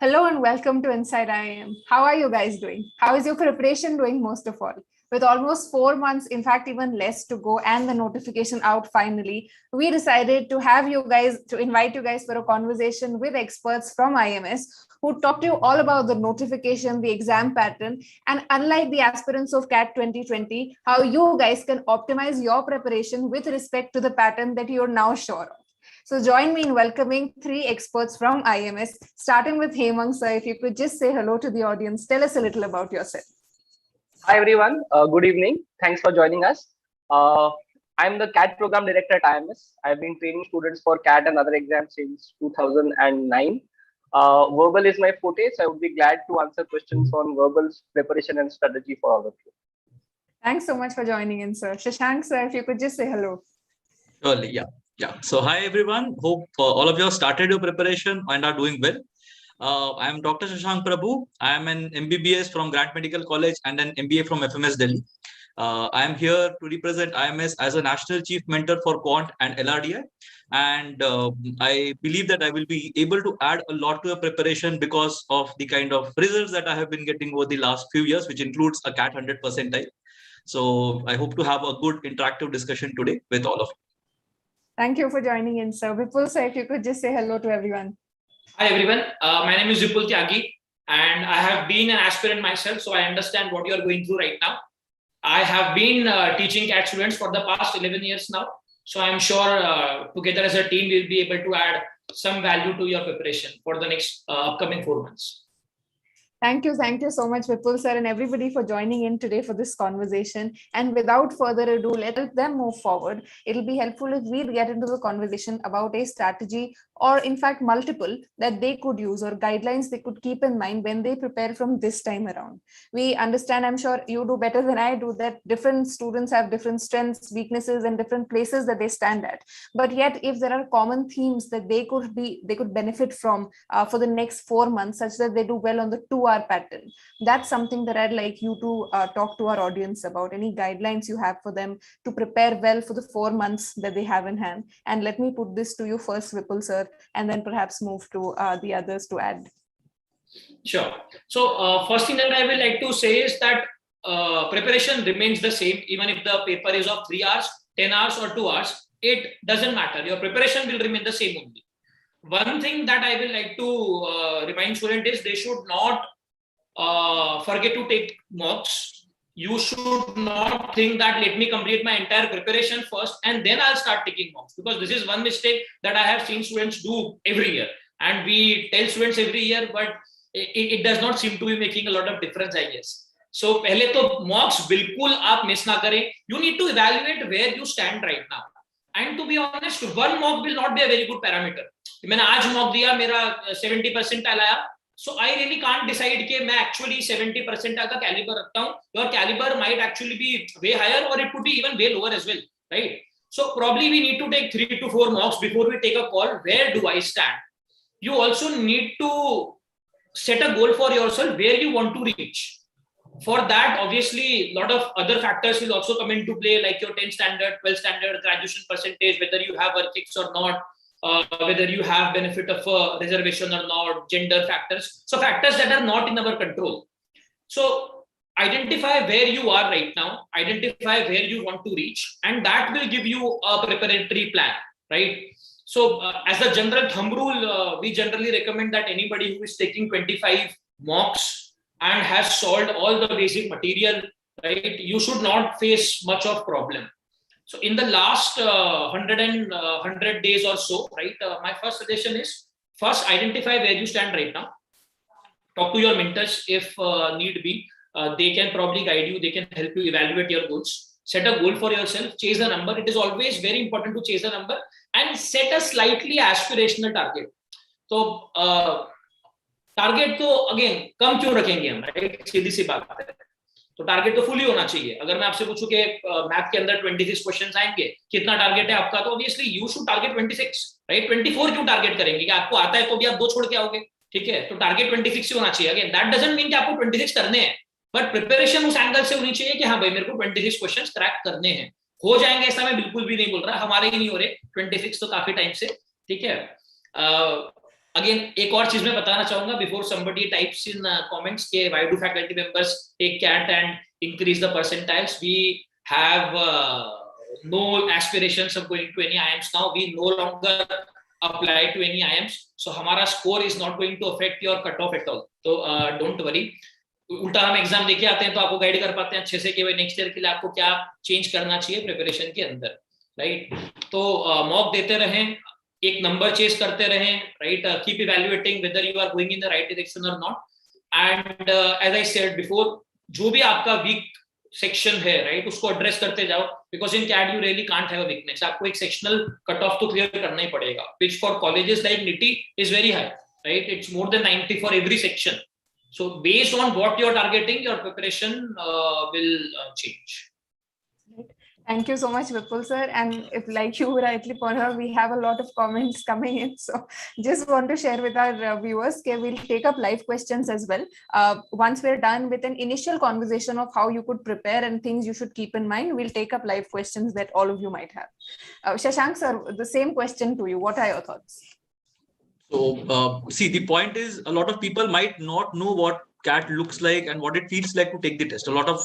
Hello and welcome to InsideIIM. How are you guys doing? How is your preparation doing most of all? With almost 4 months, in fact, even less to go and the notification out finally, we decided to invite you guys for a conversation with experts from IMS who talk to you all about the notification, the exam pattern, and unlike the aspirants of CAT 2020, how you guys can optimize your preparation with respect to the pattern that you're now sure of. So join me in welcoming three experts from IMS, starting with Hemang sir. If you could just say hello to the audience, tell us a little about yourself. Hi everyone, good evening. Thanks for joining us. I'm the CAT program director at IMS. I've been training students for CAT and other exams since 2009. Verbal is my forte, so I would be glad to answer questions on verbal preparation and strategy for all of you. Thanks so much for joining in, sir. Shashank sir, if you could just say hello. Surely, yeah. So hi everyone. Hope all of you have started your preparation and are doing well. I am Dr. Shashank Prabhu. I am an MBBS from Grant Medical College and an MBA from FMS Delhi. I am here to represent IMS as a National Chief Mentor for Quant and LRDI. And I believe that I will be able to add a lot to your preparation because of the kind of results that I have been getting over the last few years, which includes a CAT 100 percentile. So I hope to have a good interactive discussion today with all of you. Thank you for joining in, sir. Vipul sir, if you could just say hello to everyone. Hi everyone, my name is Vipul Tyagi and I have been an aspirant myself, so I understand what you are going through right now. I have been teaching CAT students for the past 11 years now, so I'm sure together as a team we'll be able to add some value to your preparation for the next upcoming 4 months. Thank you so much, Vipul sir, and everybody for joining in today for this conversation. And without further ado, let them move forward. It'll be helpful if we get into the conversation about a strategy, or in fact multiple, that they could use or guidelines they could keep in mind when they prepare from this time around. We understand, I'm sure you do better than I do, that different students have different strengths, weaknesses, and different places that they stand at. But yet, if there are common themes that they could benefit from for the next 4 months, such that they do well on the 2-hour pattern, that's something that I'd like you to talk to our audience about. Any guidelines you have for them to prepare well for the 4 months that they have in hand. And let me put this to you first, Vipul sir, and then perhaps move to the others to add. Sure. So first thing that I will like to say is that preparation remains the same, even if the paper is of 3 hours, 10 hours or 2 hours, it doesn't matter. Your preparation will remain the same only. One thing that I will like to remind students is they should not forget to take mocks. You should not think that let me complete my entire preparation first and then I'll start taking mocks, because this is one mistake that I have seen students do every year, and we tell students every year, but it does not seem to be making a lot of difference, I guess. So पहले तो mocks बिल्कुल आप miss ना करें. You need to evaluate where you stand right now. And to be honest, one mock will not be a very good parameter. मैंने आज mock दिया, मेरा 70% आया. So I really can't decide कि मैं actually 70% का caliber रखता हूँ. Your caliber might actually be way higher, or it could be even way lower as well, right? So probably we need to take 3 to 4 mocks before we take a call. Where do I stand? You also need to set a goal for yourself where you want to reach. For that, obviously, a lot of other factors will also come into play, like your 10 standard, 12 standard, graduation percentage, whether you have work kicks or not. Whether you have benefit of a reservation or not, gender factors. So factors that are not in our control. So identify where you are right now, identify where you want to reach, and that will give you a preparatory plan, right? So as a general thumb rule, we generally recommend that anybody who is taking 25 mocks and has solved all the basic material, right, you should not face much of problem. So in the last 100 days or so, right, my first suggestion is first identify where you stand right now. Talk to your mentors if need be. They can probably guide you. They can help you evaluate your goals. Set a goal for yourself. Chase a number. It is always very important to chase a number and set a slightly aspirational target. So target तो again कम क्यों रखेंगे हम, right? सीधी सी बात है. तो target तो full ही होना चाहिए. अगर मैं आपसे पूछूं कि मैथ के अंदर 26 क्वेश्चंस आएंगे, कितना टारगेट है आपका, तो obviously you should target 26, right? 24 क्यों टारगेट करेंगे? कि आपको आता है तो भी आप 2 छोड़ के आओगे, ठीक है? तो टारगेट 26 ही होना चाहिए. अगेन दैट डजंट मीन कि आपको 26 करने हैं, बट प्रिपरेशन उस एंगल से होनी चाहिए कि हाँ भाई मेरे को 26 क्वेश्चंस क्रैक करने हैं. हो जाएंगे ऐसा मैं बिल्कुल भी नहीं बोल रहा, हमारे ही नहीं हो रहे 26 तो काफी टाइम से, ठीक है? अगेन एक और चीज मैं बताना चाहूंगा before somebody types in comments के why do faculty members take CAT and increase the percentiles. We have no aspirations of going to any IIMs now. We no longer apply to any IIMs, so हमारा score is not going to affect your cutoff at all. So don't worry. उल्टा हम exam देके आते हैं तो आपको guide कर पाते हैं अच्छे से कि भाई नेक्स्ट ईयर के लिए आपको क्या चेंज करना चाहिए प्रिपरेशन के अंदर, राइट. तो मॉक देते रहें, एक नंबर चेस करते रहें, right. Keep evaluating whether you are going in the right direction और not. And as I said before, जो भी आपका वीक सेक्शन है, राइट, उसको एड्रेस करते जाओ, because in CAT you really can't have a weakness. आपको एक सेक्शनल कट ऑफ तो क्लियर करना ही पड़ेगा, which for colleges like NITIE is very high, right. It's more than 90 for every section. So based on what you're targeting, your preparation will change. Thank you so much, Vipul sir. And if, like you rightly pointed out, we have a lot of comments coming in. So just want to share with our viewers, okay, we'll take up live questions as well. Once we're done with an initial conversation of how you could prepare and things you should keep in mind, we'll take up live questions that all of you might have. Shashank sir, the same question to you. What are your thoughts? So, see, the point is a lot of people might not know what CAT looks like and what it feels like to take the test. A lot of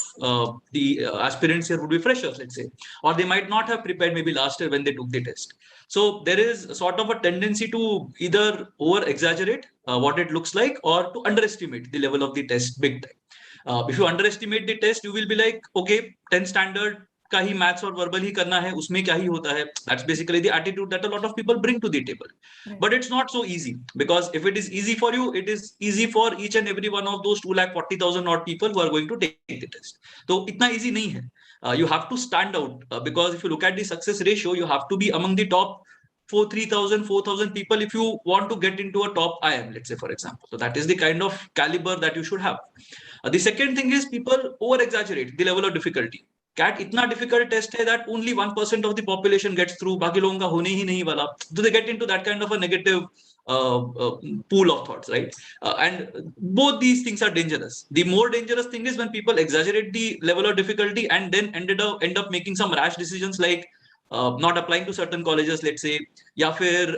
the aspirants here would be freshers, let's say, or they might not have prepared maybe last year when they took the test. So there is sort of a tendency to either over-exaggerate what it looks like or to underestimate the level of the test big time. If you underestimate the test, you will be like, okay, 10 standard, का ही maths और verbal ही करना है, उसमें क्या ही होता है. That's basically the attitude that a lot of people bring to the table. Right. But it's not so easy, because if it is easy for you, it is easy for each and every one of those 240,000 odd people who are going to take the test. So itna easy nahi hai. You have to stand out, because if you look at the success ratio, you have to be among the top 3,000-4,000 people if you want to get into a top IIM, let's say, for example. So that is the kind of caliber that you should have. The second thing is people over exaggerate the level of difficulty. CAT इतना difficult test है that only 1% of the population gets through, बाकी लोगों का होने ही नहीं वाला. Do they get into that kind of a negative pool of thoughts, right? And both these things are dangerous. The more dangerous thing is when people exaggerate the level of difficulty and then end up making some rash decisions like not applying to certain colleges, let's say, या फिर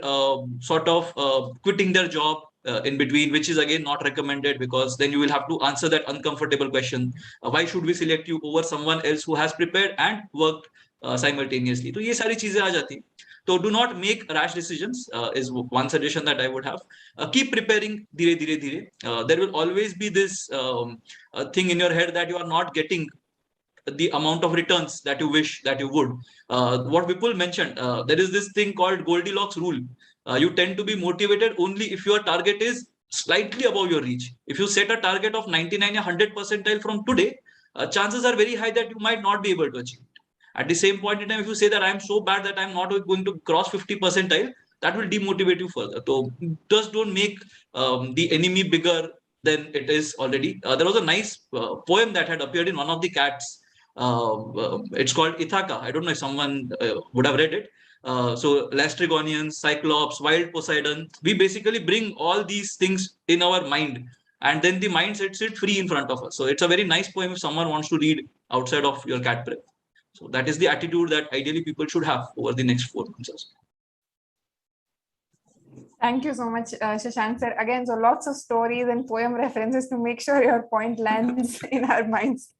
sort of quitting their job in between, which is again not recommended, because then you will have to answer that uncomfortable question: why should we select you over someone else who has prepared and worked simultaneously? तो ये सारी चीजें आ जाती हैं. So do not make rash decisions is one suggestion that I would have. Keep preparing धीरे धीरे धीरे. There will always be this thing in your head that you are not getting the amount of returns that you wish that you would. What Vipul mentioned, there is this thing called Goldilocks Rule. You tend to be motivated only if your target is slightly above your reach. If you set a target of 99 or 100 percentile from today, chances are very high that you might not be able to achieve it. At the same point in time, if you say that I am so bad that I am not going to cross 50 percentile, that will demotivate you further. So just don't make the enemy bigger than it is already. There was a nice poem that had appeared in one of the CATs. It's called Ithaca. I don't know if someone would have read it. So Lastrygonians, Cyclops, Wild Poseidon, we basically bring all these things in our mind, and then the mind sets it free in front of us. So it's a very nice poem if someone wants to read outside of your CAT prep. So that is the attitude that ideally people should have over the next 4 months. Thank you so much, Shashank sir. Again, so lots of stories and poem references to make sure your point lands in our minds.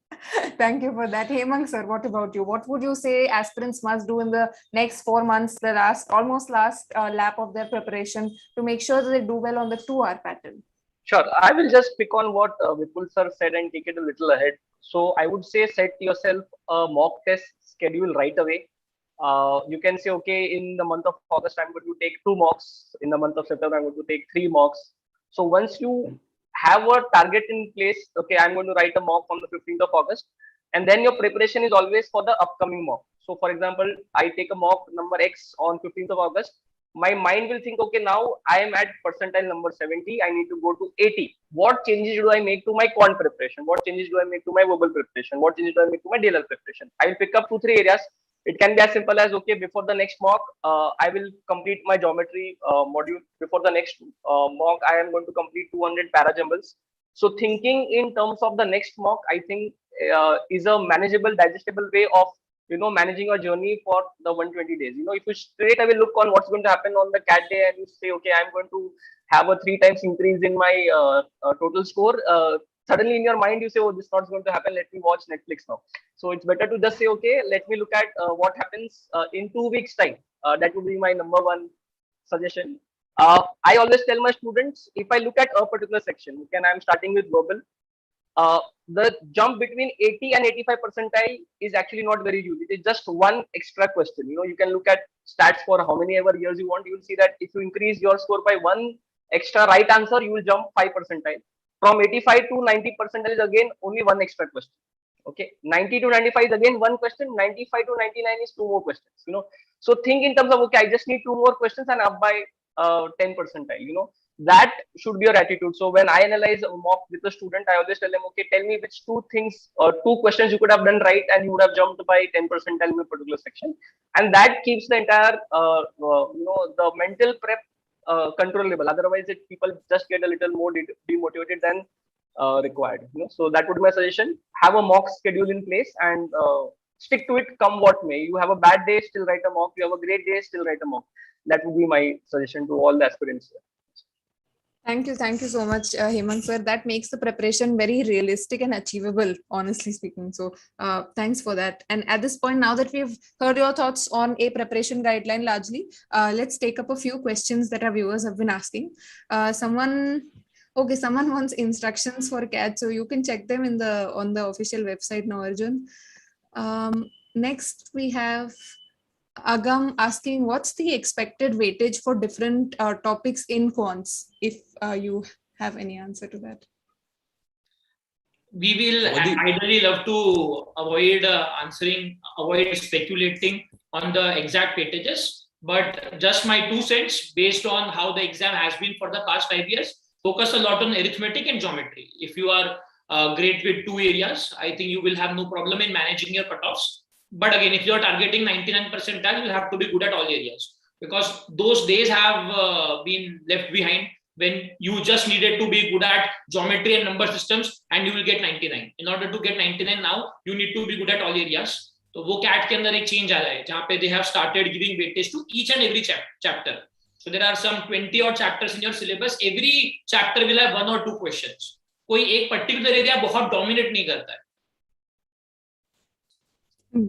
Thank you for that. Hemang sir, what about you? What would you say aspirants must do in the next 4 months, the almost last lap of their preparation, to make sure that they do well on the 2-hour pattern? Sure. I will just pick on what Vipul sir said and take it a little ahead. So I would say set yourself a mock test schedule right away. You can say, okay, in the month of August, I'm going to take 2 mocks. In the month of September, I'm going to take 3 mocks. So once you have a target in place, okay, I'm going to write a mock on the 15th of August. And then your preparation is always for the upcoming mock. So for example, I take a mock number X on 15th of August. My mind will think, okay, now I am at percentile number 70. I need to go to 80. What changes do I make to my quant preparation? What changes do I make to my verbal preparation? What changes do I make to my Dilr preparation? I will pick up 2-3 areas. It can be as simple as, okay, before the next mock, I will complete my geometry module. Before the next mock, I am going to complete 200 parajumbles. So thinking in terms of the next mock, I think is a manageable, digestible way of managing your journey for the 120 days. If you straight away look on what's going to happen on the CAT day and you say, okay, I'm going to have a 3 times increase in my total score, suddenly in your mind you say, oh, this is not going to happen, let me watch Netflix now. So it's better to just say, okay, let me look at what happens in 2 weeks time. That would be my number one suggestion. I always tell my students, if I look at a particular section, and I'm starting with verbal, the jump between 80 and 85 percentile is actually not very huge. It is just one extra question. You can look at stats for how many ever years you want. You will see that if you increase your score by one extra right answer, you will jump 5 percentile. From 85 to 90 percentile is again only one extra question. Okay, 90 to 95 is again one question. 95 to 99 is 2 more questions. So think in terms of, okay, I just need 2 more questions and up by 10 percentile. That should be your attitude. So when I analyze a mock with a student, I always tell them, okay, tell me which 2 things or 2 questions you could have done right and you would have jumped by 10 percentile in a particular section, and that keeps the entire the mental prep controllable. Otherwise people just get a little more demotivated than required. So that would be my suggestion. Have a mock schedule in place and stick to it, come what may. You have a bad day, still write a mock. You have a great day, still write a mock. That would be my suggestion to all the aspirants. Thank you so much, Hemant sir. That makes the preparation very realistic and achievable, honestly speaking. So thanks for that. And at this point, now that we've heard your thoughts on a preparation guideline largely, let's take up a few questions that our viewers have been asking. Someone wants instructions for CAT, so you can check them on the official website now, Arjun. Next, we have Agam asking, what's the expected weightage for different topics in quants, if you have any answer to that? We will ideally love to avoid avoid speculating on the exact weightages, but just my 2 cents based on how the exam has been for the past 5 years, focus a lot on arithmetic and geometry. If you are great with 2 areas, I think you will have no problem in managing your cutoffs. But again, if you're targeting 99 percentile, you have to be good at all areas, because those days have been left behind when you just needed to be good at geometry and number systems and you will get 99. In order to get 99 now, you need to be good at all areas. So वो CAT के अंदर एक change आया है जहाँ पे they have started giving weightage to each and every chapter. So there are some 20 odd chapters in your syllabus. Every chapter will have 1 or 2 questions. कोई एक particular area बहुत dominate नहीं करता है.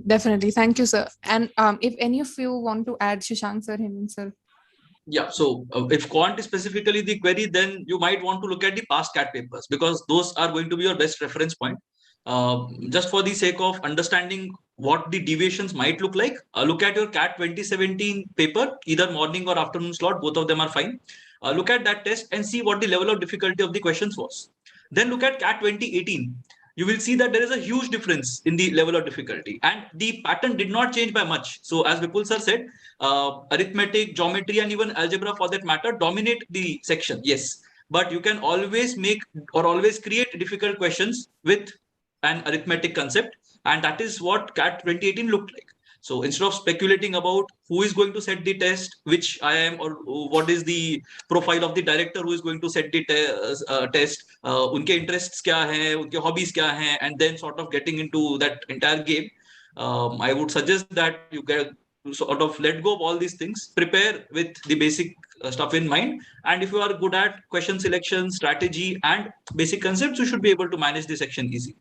Definitely. Thank you, sir. And if any of you want to add, Shashank sir, Hemant sir. Yeah, so if quant is specifically the query, then you might want to look at the past CAT papers, because those are going to be your best reference point. Just for the sake of understanding what the deviations might look like, look at your CAT 2017 paper, either morning or afternoon slot, both of them are fine. Look at that test and see what the level of difficulty of the questions was. Then look at CAT 2018. You will see that there is a huge difference in the level of difficulty, and the pattern did not change by much. So as Vipul sir said, arithmetic, geometry, and even algebra for that matter dominate the section. Yes, but you can always make or always create difficult questions with an arithmetic concept, and that is what CAT 2018 looked like. So instead of speculating about who is going to set the test, which IIM, or what is the profile of the director who is going to set the test, unke interests kya hai, unke hobbies kya hai, and then sort of getting into that entire game, I would suggest that you get sort of let go of all these things, prepare with the basic stuff in mind, and if you are good at question selection, strategy, and basic concepts, you should be able to manage the section easily.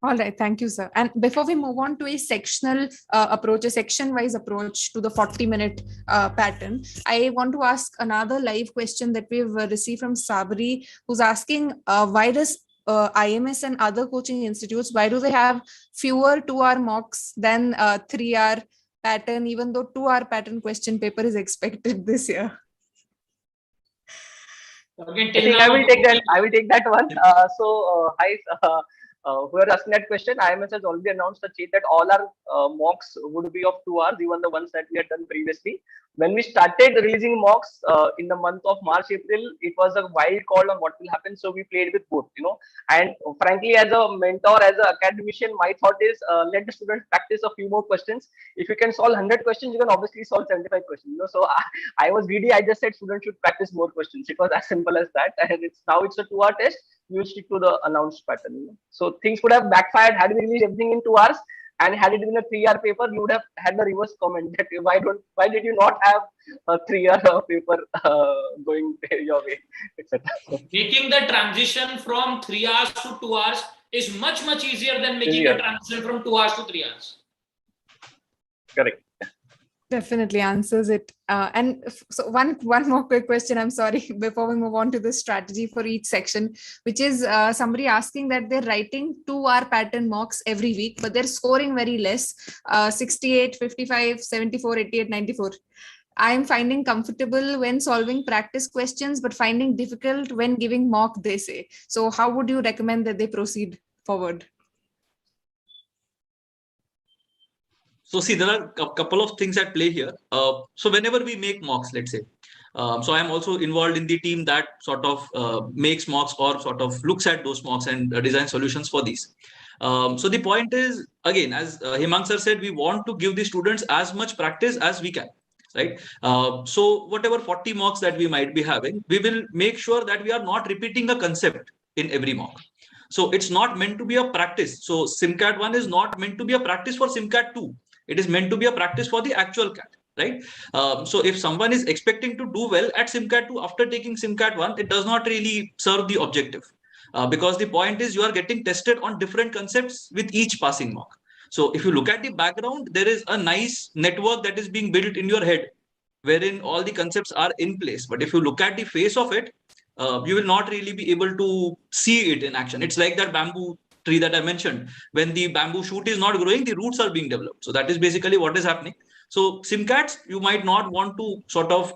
All right, thank you, sir. And before we move on to a sectional approach, a section-wise approach to the 40-minute pattern, I want to ask another live question that we've received from Sabri, who's asking, why does IMS and other coaching institutes, why do they have fewer 2-hour mocks than 3-hour pattern, even though 2-hour pattern question paper is expected this year? I think I will take that one. Hi. Who are asking that question, IMS has already announced that all our mocks would be of 2 hours, even the ones that we had done previously. When we started releasing mocks in the month of March, April, it was a wild call on what will happen. So we played with both, and frankly, as a mentor, as an academician, my thought is let the students practice a few more questions. If you can solve 100 questions, you can obviously solve 75 questions. So I was greedy. I just said students should practice more questions. It was as simple as that. And now it's a 2-hour test. You will stick to the announced pattern. So things could have backfired had we released everything in 2 hours. And had it been a 3-hour paper, you would have had the reverse comment that why did you not have a 3-hour paper going your way, etc. So, Making the transition from 3 hours to 2 hours is much, much easier than making easier. the transition from 2 hours to 3 hours. Correct. Definitely answers it. So one more quick question. I'm sorry, before we move on to the strategy for each section, which is somebody asking that they're writing 2-hour pattern mocks every week, but they're scoring very less, 68, 55, 74, 88, 94. I'm finding comfortable when solving practice questions, but finding difficult when giving mock, they say. So how would you recommend that they proceed forward? So see, there are a couple of things at play here. So whenever we make mocks, let's say, so I'm also involved in the team that sort of makes mocks or sort of looks at those mocks and design solutions for these. So the point is, again, as Hemang sir said, we want to give the students as much practice as we can, right? So whatever 40 mocks that we might be having, we will make sure that we are not repeating a concept in every mock. So it's not meant to be a practice. So SimCAT 1 is not meant to be a practice for SimCAT 2. It is meant to be a practice for the actual CAT, right? So if someone is expecting to do well at SimCAT 2 after taking SimCAT 1, it does not really serve the objective. Because the point is you are getting tested on different concepts with each passing mock. So if you look at the background, there is a nice network that is being built in your head, wherein all the concepts are in place. But if you look at the face of it, you will not really be able to see it in action. It's like that bamboo tree that I mentioned. When the bamboo shoot is not growing, the roots are being developed. So that is basically what is happening. So SimCATs, you might not want to sort of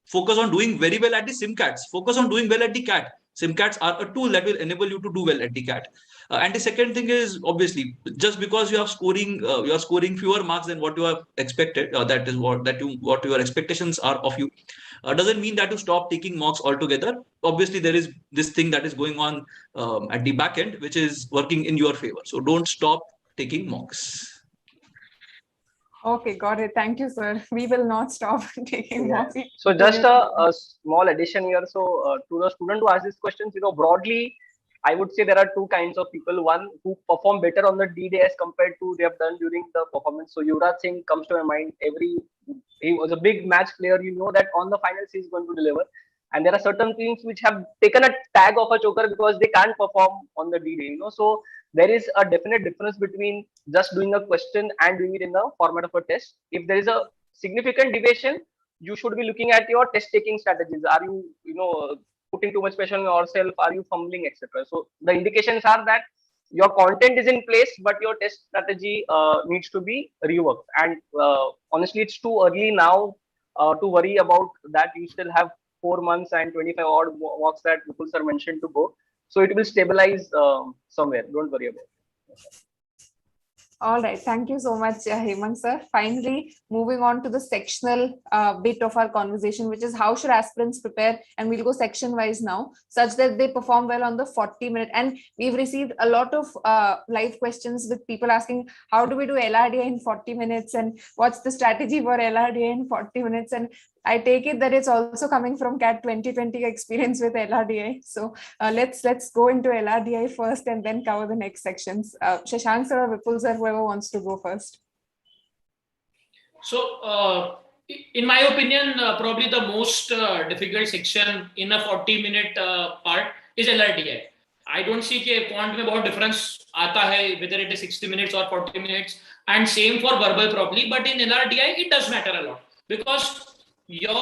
focus on doing very well at the SimCATs. Focus on doing well at the CAT. SimCATs are a tool that will enable you to do well at the CAT. And the second thing is, obviously, just because you are scoring fewer marks than what you have expected, that is what your expectations are of you, doesn't mean that you stop taking mocks altogether. Obviously, there is this thing that is going on at the back end, which is working in your favor. So don't stop taking mocks. Okay, got it. Thank you, sir. We will not stop taking mocks. So just a small addition here. So to the student who asked these questions, broadly, I would say there are two kinds of people. One who perform better on the D-Day as compared to they have done during the performance. So Yuvraj Singh comes to my mind. He was a big match player. You know that on the finals he is going to deliver. And there are certain teams which have taken a tag of a choker because they can't perform on the D-Day. So there is a definite difference between just doing a question and doing it in the format of a test. If there is a significant deviation, you should be looking at your test taking strategies. Are you, putting too much pressure on yourself? Are you fumbling, etc.? So the indications are that your content is in place, but your test strategy needs to be reworked. And honestly, it's too early now to worry about that. You still have 4 months and 25 odd walks that Vipul sir mentioned to go. So it will stabilize somewhere. Don't worry about it. All right. Thank you so much, Hemang sir. Finally, moving on to the sectional bit of our conversation, which is how should aspirants prepare? And we'll go section wise now, such that they perform well on the 40-minute. And we've received a lot of live questions with people asking, how do we do LRDI in 40 minutes? And what's the strategy for LRDI in 40 minutes? And I take it that it's also coming from CAT 2020 experience with LRDI. So let's go into LRDI first and then cover the next sections. Shashank sir or Vipul sir, whoever wants to go first. So in my opinion, probably the most difficult section in a 40-minute part is LRDI. I don't see कि quant में बहुत difference आता है whether it is 60 minutes or 40 minutes, and same for verbal probably. But in LRDI, it does matter a lot because your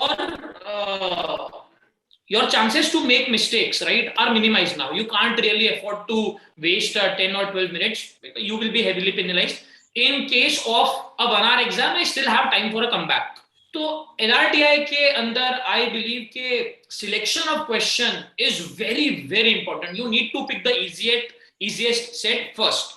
chances to make mistakes, right, are minimized now. You can't really afford to waste 10 or 12 minutes. You will be heavily penalized. In case of a 1-hour exam, I still have time for a comeback. So LRDI के अंदर, I believe कि selection of question is very, very important. You need to pick the easiest set first.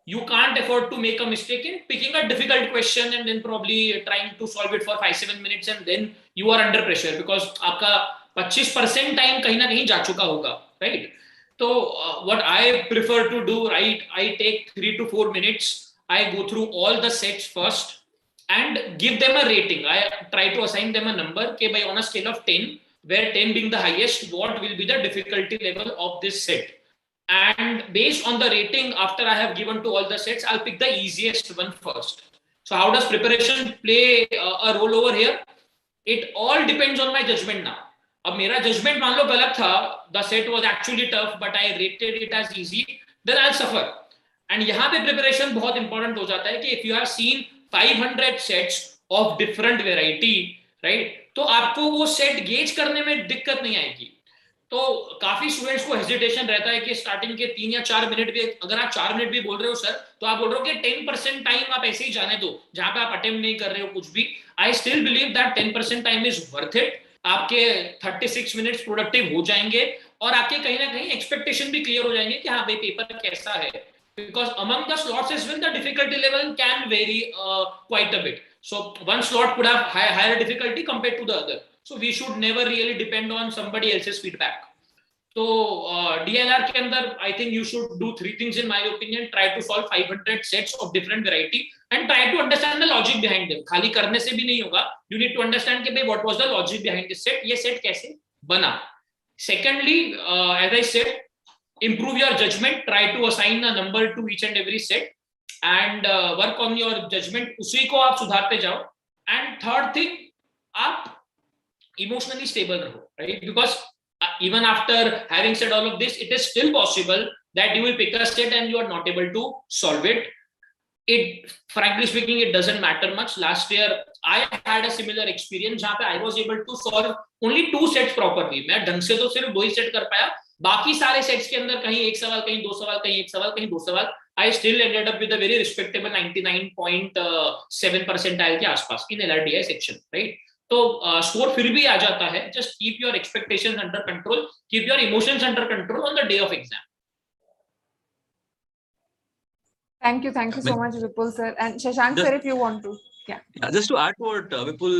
You can't afford to make a mistake in picking a difficult question and then probably trying to solve it for 5-7 minutes, and then you are under pressure because आपका 25% time कहीं ना कहीं जा चुका होगा, right? So what I prefer to do, right, I take 3 to 4 minutes. I go through all the sets first and give them a rating. I try to assign them a number. Okay, by on a scale of 10, where 10 being the highest, what will be the difficulty level of this set? and based on the rating after I have given to all the sets, I'll pick the easiest one first. So how does preparation play a role over here? It all depends on my judgment now. अब मेरा judgment मान लो गलत था, the set was actually tough but I rated it as easy, then I'll suffer. And यहाँ पे preparation बहुत important हो जाता है कि if you have seen 500 sets of different variety, right, तो आपको वो set gauge करने में दिक्कत नहीं आएगी. तो काफी स्टूडेंट्स को हेजिटेशन रहता है कि स्टार्टिंग के 3 या 4 मिनट भी, अगर आप 4 मिनट भी बोल रहे हो सर, तो आप बोल रहे हो कि 10% टाइम आप ऐसे ही जाने दो जहां पे आप अटेम्प्ट नहीं कर रहे हो कुछ भी. I still believe that 10% time is worth it. आपके 36 मिनट्स प्रोडक्टिव हो जाएंगे और आपके कहीं ना कहीं एक्सपेक्टेशन भी क्लियर हो जाएंगे कि हाँ भाई पेपर कैसा है. Because among the slots as well, the difficulty level can vary quite a bit. So one slot could have higher difficulty compared to the other. So we should never really depend on somebody else's feedback. So DLR के अंदर I think you should do 3 things in my opinion. Try to solve 500 sets of different variety and try to understand the logic behind them. खाली करने से भी नहीं होगा. You need to understand कि भाई what was the logic behind this set. ये set कैसे बना. Secondly, as I said, improve your judgment. Try to assign a number to each and every set and work on your judgment. उसी को आप सुधारते जाओ. And third thing, आप emotionally stable रहो, right? Because even after having said all of this, it is still possible that you will pick a set and you are not able to solve it. It, frankly speaking, it doesn't matter much. Last year, I had a similar experience जहाँ पे I was able to solve only 2 sets properly. मैं ढंग से तो सिर्फ 2 ही set कर पाया. बाकी सारे सेट्स के अंदर कहीं एक सवाल, कहीं 2 सवाल, कहीं एक सवाल, कहीं 2 सवाल. I still ended up with a very respectable 99.7 percentile के आसपास in LRDI section, right? तो स्कोर फिर भी आ जाता है. Just keep your expectations under control, keep your emotions under control on the day of exam. Thank you so much, Vipul sir. And Shashank sir, if you want to. Yeah, just to add to what Vipul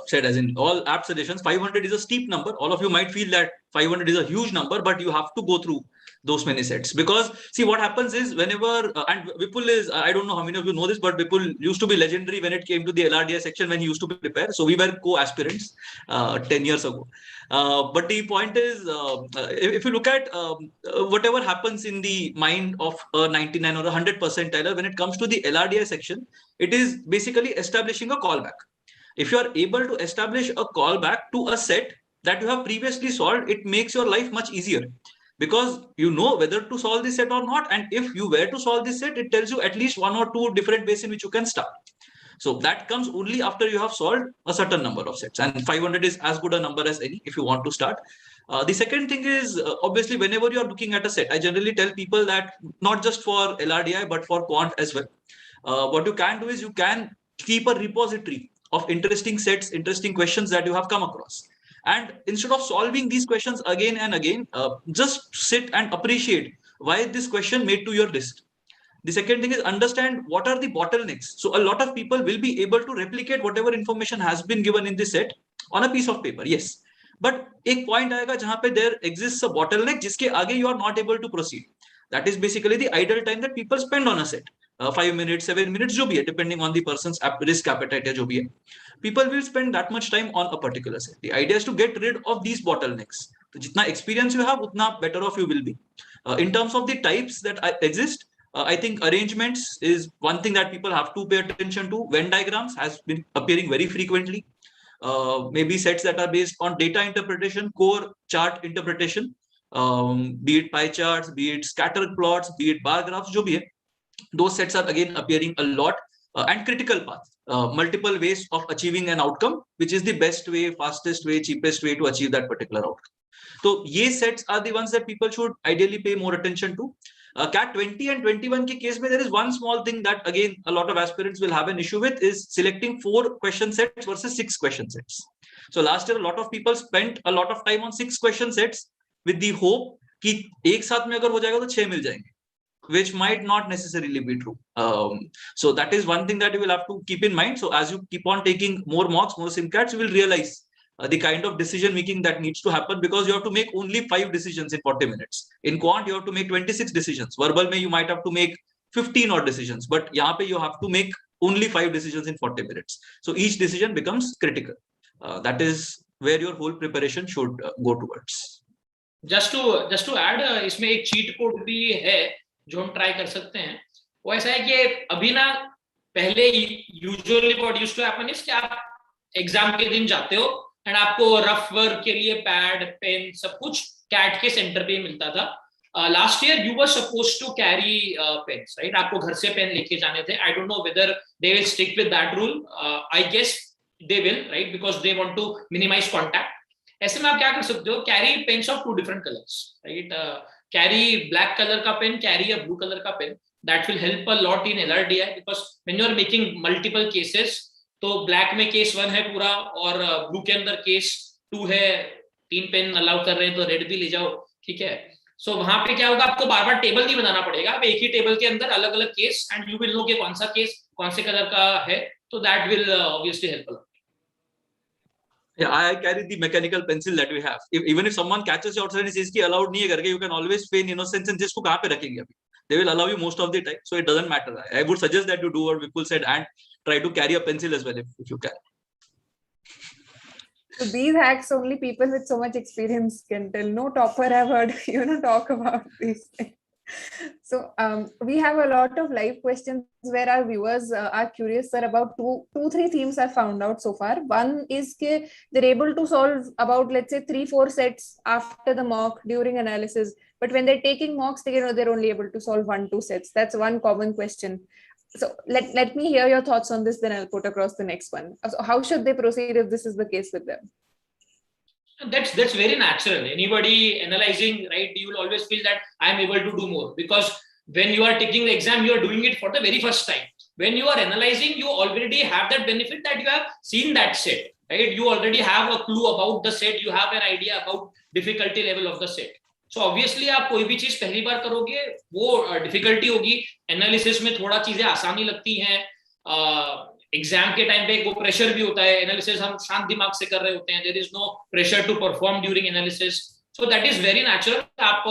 said, as in all app suggestions, 500 is a steep number. All of you might feel that 500 is a huge number, but you have to go through those many sets, because see what happens is whenever and Vipul is, I don't know how many of you know this, but Vipul used to be legendary when it came to the LRDI section when he used to prepare. So we were co-aspirants 10 years ago. But the point is, if you look at whatever happens in the mind of a 99 or 100 percentile when it comes to the LRDI section, it is basically establishing a callback. If you are able to establish a callback to a set that you have previously solved, it makes your life much easier, because you know whether to solve this set or not. And if you were to solve this set, it tells you at least 1 or 2 different ways in which you can start. So that comes only after you have solved a certain number of sets, and 500 is as good a number as any if you want to start. The second thing is, obviously, whenever you are looking at a set, I generally tell people that not just for LRDI, but for quant as well, what you can do is you can keep a repository of interesting sets, interesting questions that you have come across. And instead of solving these questions again and again, just sit and appreciate why this question made to your list. The second thing is understand what are the bottlenecks. So a lot of people will be able to replicate whatever information has been given in this set on a piece of paper. Yes. But एक point आएगा जहाँ पे there exists a bottleneck जिसके आगे you are not able to proceed. That is basically the idle time that people spend on a set. 5 minutes, 7 minutes, जो भी है, depending on the person's risk appetite या जो भी है. People will spend that much time on a particular set. The idea is to get rid of these bottlenecks. तो जितना experience you have, उतना better off you will be. In terms of the types that exist, I think arrangements is one thing that people have to pay attention to. Venn diagrams has been appearing very frequently. Maybe sets that are based on data interpretation, core chart interpretation, be it pie charts, be it scatter plots, be it bar graphs, जो भी है, those sets are again appearing a lot. And critical path, multiple ways of achieving an outcome, which is the best way, fastest way, cheapest way to achieve that particular outcome. So ye sets are the ones that people should ideally pay more attention to. CAT 20 and 21 के case में there is one small thing that again a lot of aspirants will have an issue with, is selecting 4 question sets versus 6 question sets. So last year a lot of people spent a lot of time on 6 question sets with the hope कि एक साथ में अगर हो जाएगा तो 6 मिल जाएंगे, which might not necessarily be true. So that is one thing that you will have to keep in mind. So as you keep on taking more mocks, more SimCATs, you will realize the kind of decision making that needs to happen, because you have to make only 5 decisions in 40 minutes. In quant, you have to make 26 decisions. Verbal, you might have to make 15 odd decisions, but यहाँ पे you have to make only 5 decisions in 40 minutes. So each decision becomes critical. That is where your whole preparation should go towards. Just to add, इसमें एक cheat code भी है जो हम try कर सकते हैं. वो ऐसा है कि अभी ना, पहले usually what used to happen is कि आप एग्जाम के दिन जाते हो एंड आपको रफ वर्क के लिए पैड पेन सब कुछ कैट के सेंटर पे ही मिलता था. Last year you were supposed to carry pens, right? आपको घर से पेन लेके जाने थे. I don't know whether they will stick with that rule. I guess they will, right, because they want to minimise contact. ऐसे में आप क्या कर सकते हो, carry pens of 2 different colours, right? Carry black colour का pen, carry a blue colour का pen. That will help a lot in LRDI, because when you are making multiple cases, तो ब्लैक में केस 1 है पूरा और blue के अंदर case 2 है. 3 पेन अलाउ कर रहे हैं तो रेड भी ले जाओ, ठीक है? सो वहां पे क्या होगा, आपको बार बार टेबल नहीं बनाना पड़ेगा. आप एक ही टेबल के अंदर अलग अलग case and you will know कि कौन सा केस कौन से कलर का है. तो that will obviously help a lot. Yeah, I carry the mechanical pencil that we have. Even if someone catches you outside and says कि allowed नहीं है करके, you can always feign innocence and जिसको कहाँ पे रखेंगे अभी. They will allow you most of the time, so it doesn't matter. I would suggest that you do what Vipul said and try to carry a pencil as well if you can. So these hacks only people with so much experience can tell. No topper have heard talk about these things. So we have a lot of live questions where our viewers are curious, sir, about two, three themes I've found out so far. One is that they're able to solve about, let's say, 3-4 sets after the mock during analysis. But when they're taking mocks, they're only able to solve 1-2 sets. That's one common question. So let me hear your thoughts on this, then I'll put across the next one. So how should they proceed if this is the case with them? That's very natural. Anybody analyzing, right, you will always feel that I am able to do more, because when you are taking the exam, you are doing it for the very first time. When you are analyzing, you already have that benefit that you have seen that set, right? You already have a clue about the set. You have an idea about difficulty level of the set. So obviously आप कोई भी चीज पहली बार करोगे वो difficulty होगी. Analysis में थोड़ा चीजें आसानी लगती हैं. एग्जाम के टाइम पे वो प्रेशर भी होता है. एनालिसिस हम शांत दिमाग से कर रहे होते हैं. There is no pressure to perform during analysis. So that is very natural. आप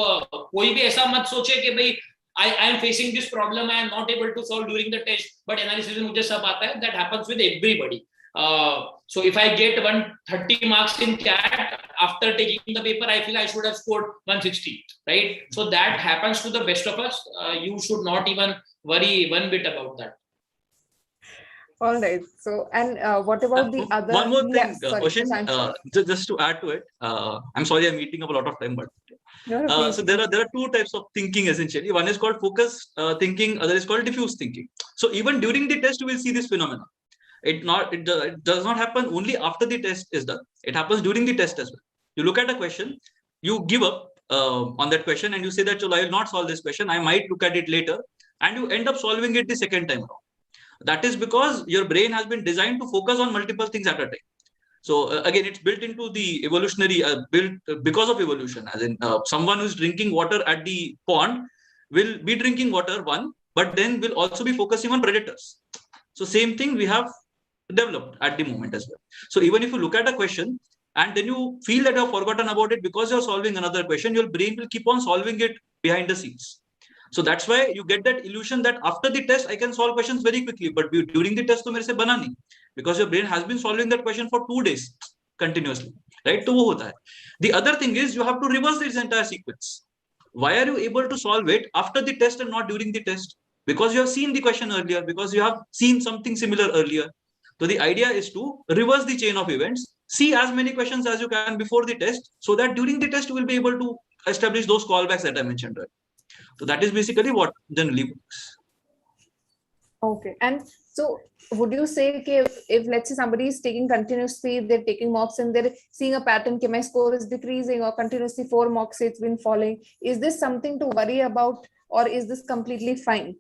कोई भी ऐसा मत सोचे कि भाई I am facing this problem, I am not able to solve during the test, but analysis में मुझे सब आता है. That happens with everybody. So if I get 130 marks in CAT after taking the paper, I feel I should have scored 160, right? So that happens to the best of us. You should not even worry one bit about that. All right. So, and what about the other? One more thing, question. Just to add to it. I'm sorry, I'm eating up a lot of time, but so there are two types of thinking essentially. One is called focused thinking, other is called diffuse thinking. So even during the test, you will see this phenomenon. It does not happen only after the test is done. It happens during the test as well. You look at a question, you give up on that question, and you say that, I will not solve this question. I might look at it later, and you end up solving it the second time around. That is because your brain has been designed to focus on multiple things at a time. So again, it's built into the evolutionary, because of evolution. As in, someone who's drinking water at the pond will be drinking water, but then will also be focusing on predators. So same thing we have developed at the moment as well. So even if you look at a question and then you feel that you have forgotten about it because you're solving another question, your brain will keep on solving it behind the scenes. So that's why you get that illusion that after the test I can solve questions very quickly, but during the test तो मेरे से बना नहीं, because your brain has been solving that question for 2 days continuously, right? तो वो होता है. The other thing is you have to reverse this entire sequence. Why are you able to solve it after the test and not during the test? Because you have seen the question earlier, because you have seen something similar earlier. So the idea is to reverse the chain of events, see as many questions as you can before the test, so that during the test you will be able to establish those callbacks that I mentioned earlier. So that is basically what generally works. Okay. And so would you say if let's say somebody is taking continuously, they're taking mocks and they're seeing a pattern, my score is decreasing or continuously 4 mocks it's been falling, is this something to worry about or is this completely fine?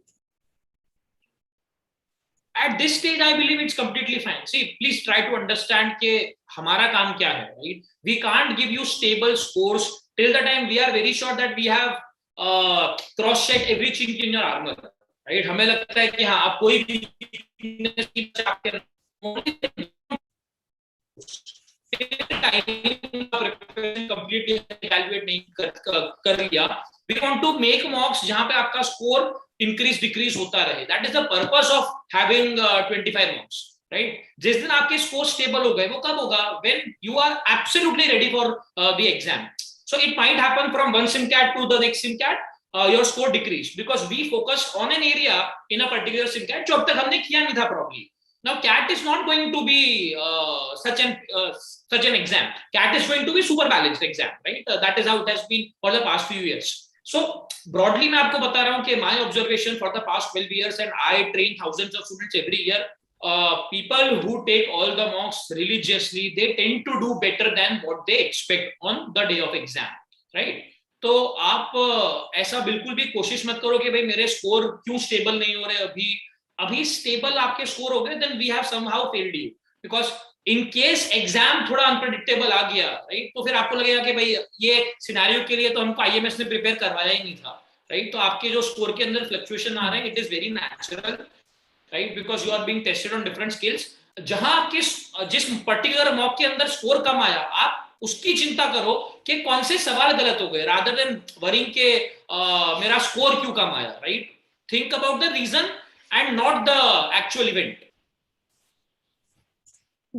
At this stage, I believe it's completely fine. See, please try to understand कि हमारा काम क्या है, right? We can't give you stable scores till the time we are very sure that we have cross-check every chink in your armor, right? हमें लगता है कि हाँ आप कोई भी completely evaluate नहीं कर लिया. We want to make mocks जहाँ पे आपका score increase decrease होता रहे. That is the purpose of having 25 mocks, right? जिस दिन आपके score stable हो गए, वो कब होगा? When you are absolutely ready for the exam. So it might happen from one SIMCAT to the next SIMCAT, your score decreased because we focus on an area in a particular SIMCAT जो अब तक हमने किया नहीं था probably. Now CAT is not going to be such an exam. CAT is going to be super balanced exam, right? That is how it has been for the past few years. So broadly मैं आपको बता रहा हूँ कि my observation for the past 12 years, and I train thousands of students every year. People who take all the mocks religiously, they tend to do better than what they expect on the day of exam, right? तो आप ऐसा बिल्कुल भी कोशिश मत करो कि भाई मेरे स्कोर क्यों स्टेबल नहीं हो रहे अभी स्टेबल आपके स्कोर हो गए, then we have somehow failed you, because in case exam थोड़ा अनप्रेडिक्टेबल आ गया, राइट, तो फिर आपको लगेगा कि भाई ये सिनेरियो के लिए तो हमको आईएमएस ने प्रिपेयर करवाया ही नहीं था, राइट? तो आपके जो स्कोर के अंदर फ्लक्चुएशन आ रहे हैं, it is very natural, right, because you are being tested on different skills. जहां आपके जिस पर्टिकुलर मॉक के अंदर स्कोर कम आया, आप उसकी चिंता करो कि कौन से सवाल गलत हो गए, रादर देन वरिंग के मेरा स्कोर क्यों कम आया, right? Think about the reason and not the actual event.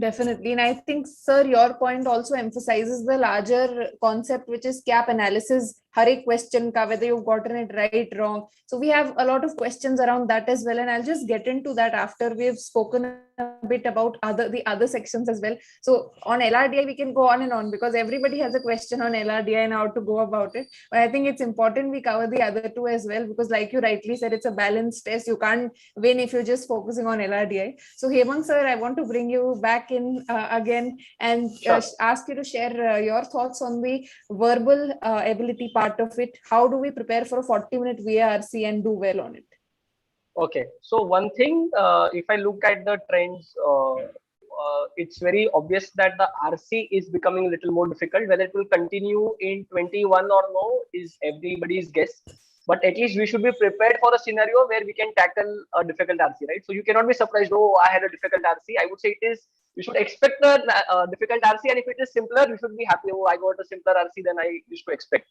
Definitely. And I think, sir, your point also emphasizes the larger concept, which is gap analysis. Har ek question ka, whether you've gotten it right, wrong. So we have a lot of questions around that as well. And I'll just get into that after we've spoken a bit about the other sections as well. So on LRDI, we can go on and on because everybody has a question on LRDI and how to go about it. But I think it's important we cover the other two as well, because like you rightly said, it's a balanced test. You can't win if you're just focusing on LRDI. So Hemang sir, I want to bring you back in again and ask you to share your thoughts on the verbal ability part of it. How do we prepare for a 40-minute VARC and do well on it? Okay, so one thing, if I look at the trends, it's very obvious that the RC is becoming a little more difficult. Whether it will continue in 21 or no is everybody's guess. But at least we should be prepared for a scenario where we can tackle a difficult RC, right? So you cannot be surprised, oh, I had a difficult RC. I would say it is, you should expect a difficult RC, and if it is simpler, you should be happy, oh, I got a simpler RC than I used to expect.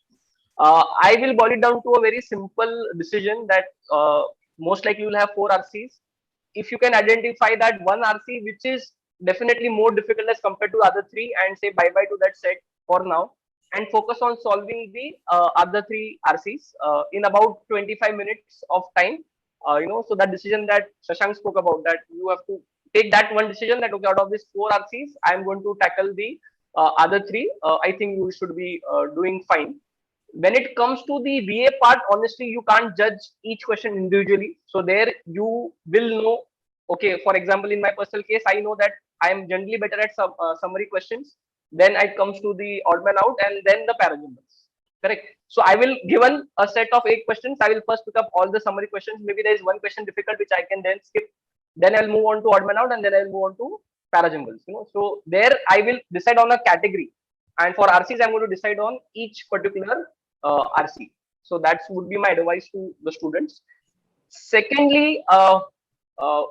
I will boil it down to a very simple decision that most likely you will have 4 RCs. If you can identify that one RC which is definitely more difficult as compared to other 3, and say bye-bye to that set for now, and focus on solving the other 3 RCs in about 25 minutes of time. So that decision that Shashank spoke about, that you have to take that one decision that, okay, out of these 4 RCs, I am going to tackle the other 3. I think you should be doing fine. When it comes to the VA part, honestly, you can't judge each question individually. So there you will know, okay, for example, in my personal case, I know that I am generally better at summary questions. Then it comes to the odd man out and then the parajumpers. Correct. So I will, given a set of 8 questions, I will first pick up all the summary questions. Maybe there is one question difficult which I can then skip. Then I will move on to odd man out, and then I will move on to parajumpers. So there I will decide on a category. And for RCs, I'm going to decide on each particular RC. So that would be my advice to the students. Secondly,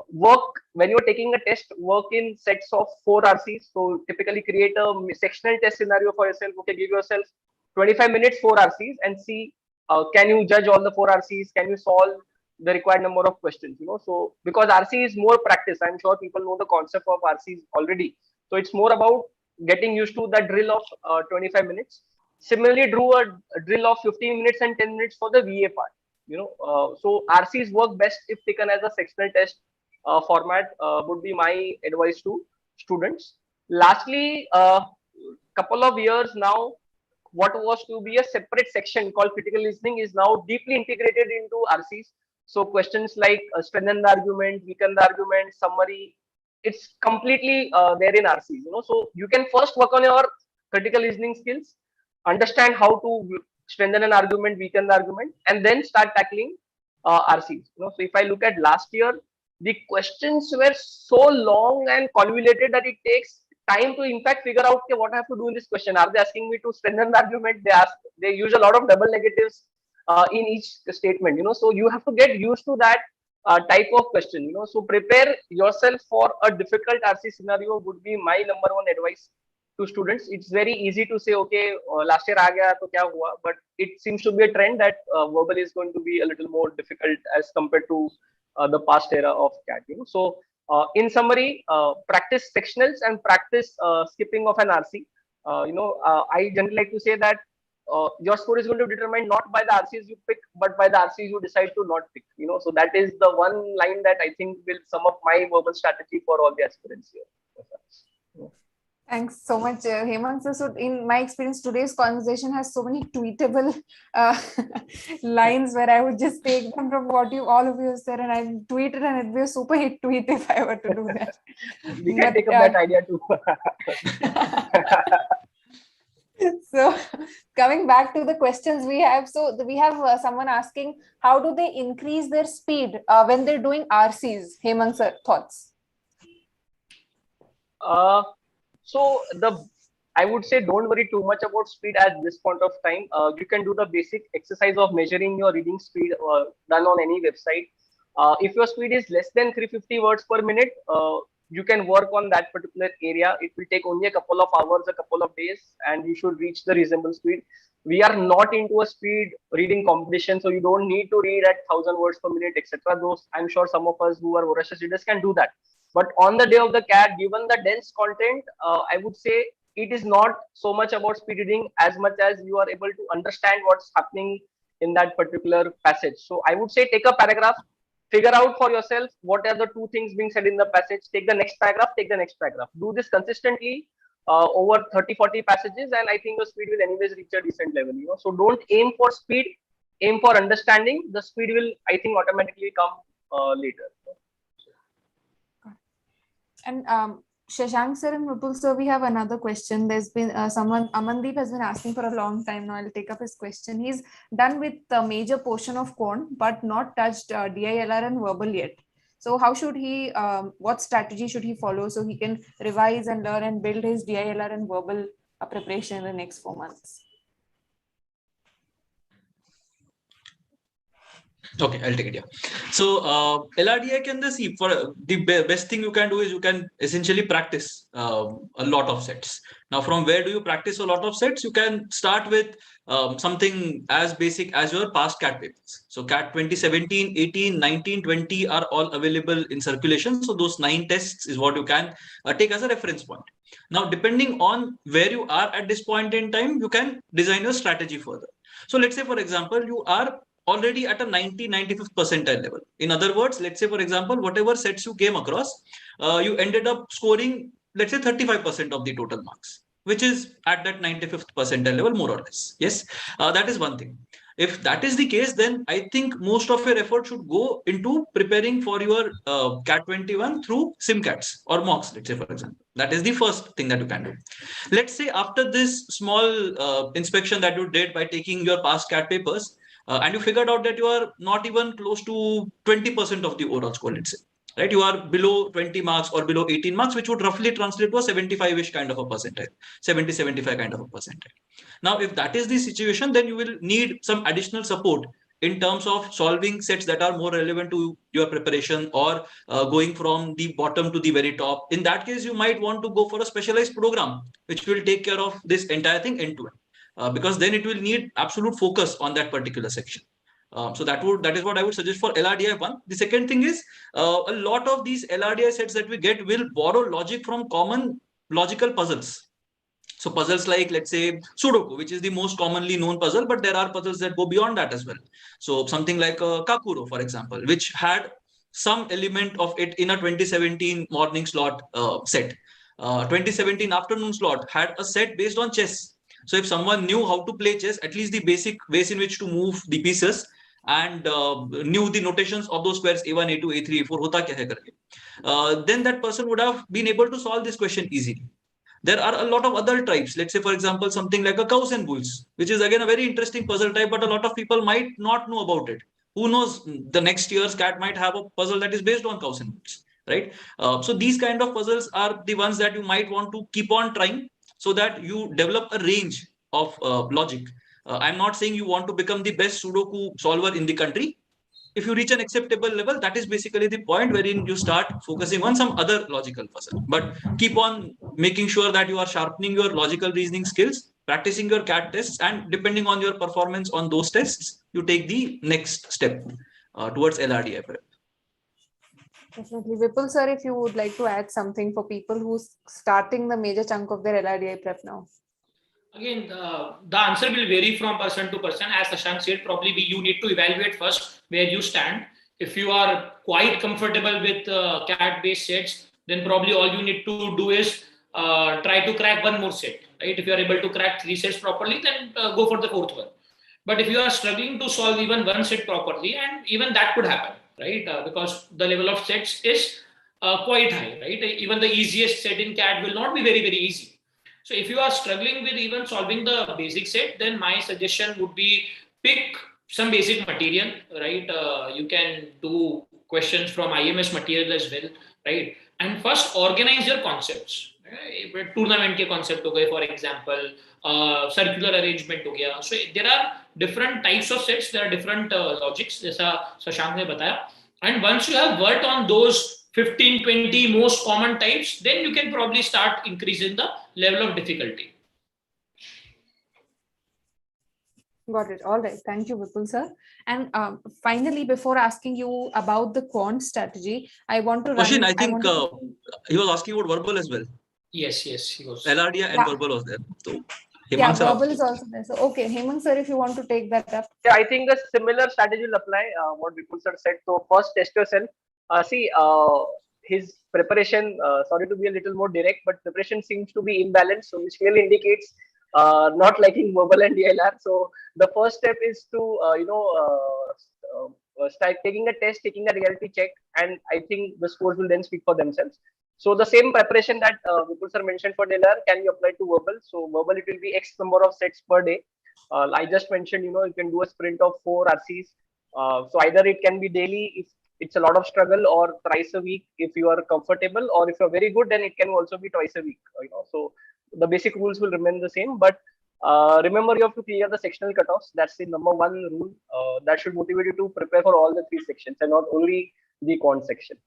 work, when you're taking a test, work in sets of 4 RCs. So typically create a sectional test scenario for yourself. Okay, give yourself 25 minutes, 4 RCs, and see can you judge all the 4 RCs? Can you solve the required number of questions? So because RC is more practice, I'm sure people know the concept of RCs already. So it's more about getting used to the drill of 25 minutes. Similarly, drew a drill of 15 minutes and 10 minutes for the VA part. So RCs work best if taken as a sectional test format, would be my advice to students. Lastly, couple of years now, what was to be a separate section called critical listening is now deeply integrated into RCs. So questions like strengthen the argument, weaken the argument, summary, it's completely there in RCs. So you can first work on your critical listening skills, understand how to strengthen an argument, weaken the argument, and then start tackling RCs. So if I look at last year, the questions were so long and convoluted that it takes time to in fact figure out, okay, what I have to do in this question. Are they asking me to strengthen the argument? They use a lot of double negatives in each statement. So you have to get used to that type of question. So prepare yourself for a difficult RC scenario would be my number 1 advice to students. It's very easy to say, okay, last year aa gaya to kya hua, but it seems to be a trend that verbal is going to be a little more difficult as compared to the past era of CAT. So in summary, practice sectionals and practice skipping of an RC. I generally like to say that your score is going to be determined not by the RCs you pick, but by the RCs you decide to not pick. So that is the one line that I think will sum up my verbal strategy for all the aspirants here. Thanks so much, Hemant. So in my experience, today's conversation has so many tweetable lines where I would just take them from what all of you have said and I tweet it, and it'd be a super hit tweet if I were to do that. We can take up that idea too. So coming back to the questions we have, so we have someone asking, how do they increase their speed when they're doing RCs? Hemant sir, thoughts? So I would say don't worry too much about speed at this point of time. You can do the basic exercise of measuring your reading speed done on any website. If your speed is less than 350 words per minute, you can work on that particular area. It will take only a couple of hours, a couple of days, and you should reach the reasonable speed. We are not into a speed reading competition, so you don't need to read at 1,000 words per minute, etc. Those, I'm sure some of us who are voracious readers can do that. But on the day of the CAT, given the dense content, I would say it is not so much about speed reading as much as you are able to understand what's happening in that particular passage. So I would say take a paragraph, figure out for yourself what are the two things being said in the passage, take the next paragraph, take the next paragraph. Do this consistently over 30-40 passages, and I think the speed will anyways reach a decent level. So don't aim for speed, aim for understanding. The speed will, I think, automatically come later. And Shashank sir and Vipul sir, we have another question. There's been someone, Amandeep has been asking for a long time now. I'll take up his question. He's done with the major portion of quant, but not touched DILR and verbal yet. So how should he, what strategy should he follow so he can revise and learn and build his DILR and verbal preparation in the next 4 months? Okay, I'll take it. Yeah. So LRDI can see for the best thing you can do is you can essentially practice a lot of sets. Now, from where do you practice a lot of sets? You can start with something as basic as your past CAT papers. So CAT 2017, 18, 19, 20 are all available in circulation. So those 9 tests is what you can take as a reference point. Now, depending on where you are at this point in time, you can design your strategy further. So let's say, for example, you are already at a 95th percentile level. In other words, let's say, for example, whatever sets you came across, you ended up scoring, let's say, 35% of the total marks, which is at that 95th percentile level, more or less. Yes, that is one thing. If that is the case, then I think most of your effort should go into preparing for your CAT 21 through SimCATs or mocks, let's say, for example. That is the first thing that you can do. Let's say after this small inspection that you did by taking your past CAT papers, and you figured out that you are not even close to 20% of the overall score, let's say, right? You are below 20 marks or below 18 marks, which would roughly translate to a 75-ish kind of a percentile, 70, 75 kind of a percentile. Now, if that is the situation, then you will need some additional support in terms of solving sets that are more relevant to your preparation or going from the bottom to the very top. In that case, you might want to go for a specialized program, which will take care of this entire thing end to end. Because then it will need absolute focus on that particular section. So that is what I would suggest for LRDI 1. The second thing is a lot of these LRDI sets that we get will borrow logic from common logical puzzles. So puzzles like, let's say, Sudoku, which is the most commonly known puzzle, but there are puzzles that go beyond that as well. So something like Kakuro, for example, which had some element of it in a 2017 morning slot set. 2017 afternoon slot had a set based on chess. So if someone knew how to play chess, at least the basic ways in which to move the pieces, and knew the notations of those squares A1, A2, A3, A4, hota kya hai karke, then that person would have been able to solve this question easily. There are a lot of other types. Let's say, for example, something like a cows and bulls, which is again a very interesting puzzle type, but a lot of people might not know about it. Who knows, the next year's CAT might have a puzzle that is based on cows and bulls, right? So these kind of puzzles are the ones that you might want to keep on trying, so that you develop a range of logic. I'm not saying you want to become the best Sudoku solver in the country. If you reach an acceptable level, that is basically the point wherein you start focusing on some other logical puzzle. But keep on making sure that you are sharpening your logical reasoning skills, practicing your CAT tests, and depending on your performance on those tests, you take the next step towards LRDI prep. Definitely. Vipul sir, if you would like to add something for people who's starting the major chunk of their LRDI prep now. Again, the answer will vary from person to person. As Shashank said, probably you need to evaluate first where you stand. If you are quite comfortable with CAT-based sets, then probably all you need to do is try to crack one more set. Right? If you are able to crack 3 sets properly, then go for the fourth one. But if you are struggling to solve even one set properly, and even that could happen, right? Because the level of sets is quite high, right? Even the easiest set in CAT will not be very, very easy. So if you are struggling with even solving the basic set, then my suggestion would be pick some basic material, right? You can do questions from IMS material as well, right? And first organize your concepts. Tournament के concept हो गए for example circular arrangement हो गया so there are different types of sets there are different logics जैसा शशांक ने बताया and once you have worked on those 15-20 most common types, then you can probably start increasing the level of difficulty. Got it. All right. Thank you, Vipul sir. And finally, before asking you about the quant strategy, I want to Question, I think he was asking about verbal as well. Yes, he was. LRD and verbal was there. So, yeah, verbal is also there. So, okay, Hemant sir, if you want to take that up. Yeah, I think a similar strategy will apply. What Vipul sir said. So first, test yourself. See, his preparation. Sorry to be a little more direct, but preparation seems to be imbalanced. So which really indicates not liking verbal and DLR. So the first step is to start taking a test, taking a reality check, and I think the scores will then speak for themselves. So the same preparation that Vipul sir mentioned for DLR can be applied to verbal. So verbal, it will be X number of sets per day. I just mentioned, you can do a sprint of 4 RCs. So either it can be daily if it's a lot of struggle, or thrice a week if you are comfortable, or if you're very good, then it can also be twice a week. So the basic rules will remain the same, but remember, you have to clear the sectional cutoffs. That's the number one rule. That should motivate you to prepare for all the 3 sections and not only the quant section.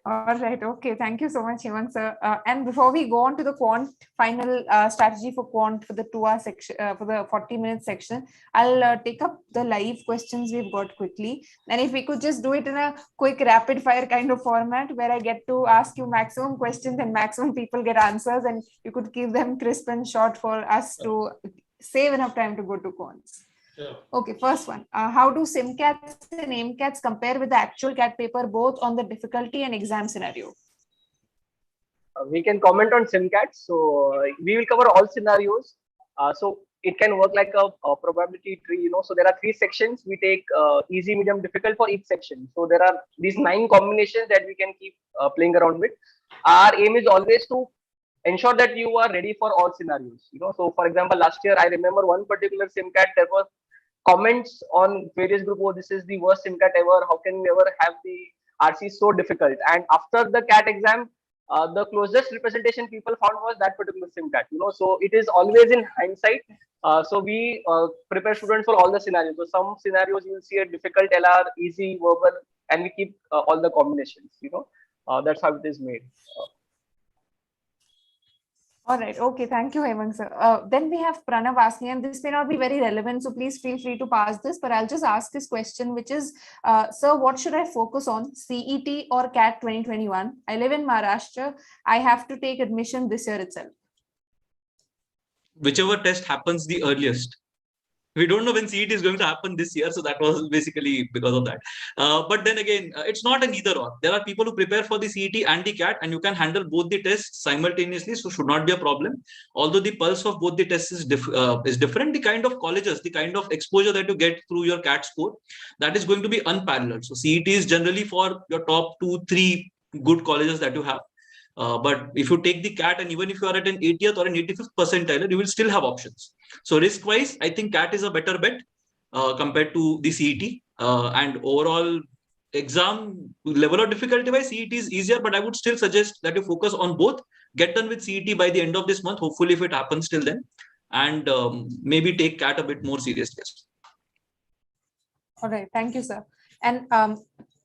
All right. Okay. Thank you so much, Hemant sir. And before we go on to the quant final strategy for quant for the 2-hour section, for the 40-minute section, I'll take up the live questions we've got quickly. And if we could just do it in a quick rapid fire kind of format where I get to ask you maximum questions and maximum people get answers, and you could keep them crisp and short for us to save enough time to go to quants. Sure. Okay, first one. How do SIMCATs and AIMCATs compare with the actual CAT paper, both on the difficulty and exam scenario? We can comment on SIMCATs. So we will cover all scenarios. So it can work like a probability tree. So there are 3 sections. We take easy, medium, difficult for each section. So there are these 9 combinations that we can keep playing around with. Our aim is always to ensure that you are ready for all scenarios. So for example, last year I remember one particular SIMCAT, there was comments on various groups, oh, this is the worst SIMCAT ever, how can we ever have the RC so difficult? And after the CAT exam, the closest representation people found was that particular SIMCAT. So it is always in hindsight. So we prepare students for all the scenarios. So some scenarios you will see a difficult LR, easy, verbal, and we keep all the combinations. That's how it is made. All right. Okay. Thank you, Hemant sir. Then we have Pranav asking, and this may not be very relevant, so please feel free to pass this, but I'll just ask this question, which is, sir, what should I focus on, CET or CAT 2021? I live in Maharashtra. I have to take admission this year itself. Whichever test happens the earliest. We don't know when CET is going to happen this year, so that was basically because of that. But then again, it's not an either or. There are people who prepare for the CET and the CAT, and you can handle both the tests simultaneously, so should not be a problem. Although the pulse of both the tests is different, the kind of colleges, the kind of exposure that you get through your CAT score, that is going to be unparalleled. So CET is generally for your top 2-3 good colleges that you have. But if you take the CAT, and even if you are at an 80th or an 85th percentile, you will still have options. So risk-wise, I think CAT is a better bet compared to the CET. And overall exam level of difficulty-wise, CET is easier, but I would still suggest that you focus on both. Get done with CET by the end of this month, hopefully if it happens till then, and maybe take CAT a bit more seriously. All right. Thank you, sir. And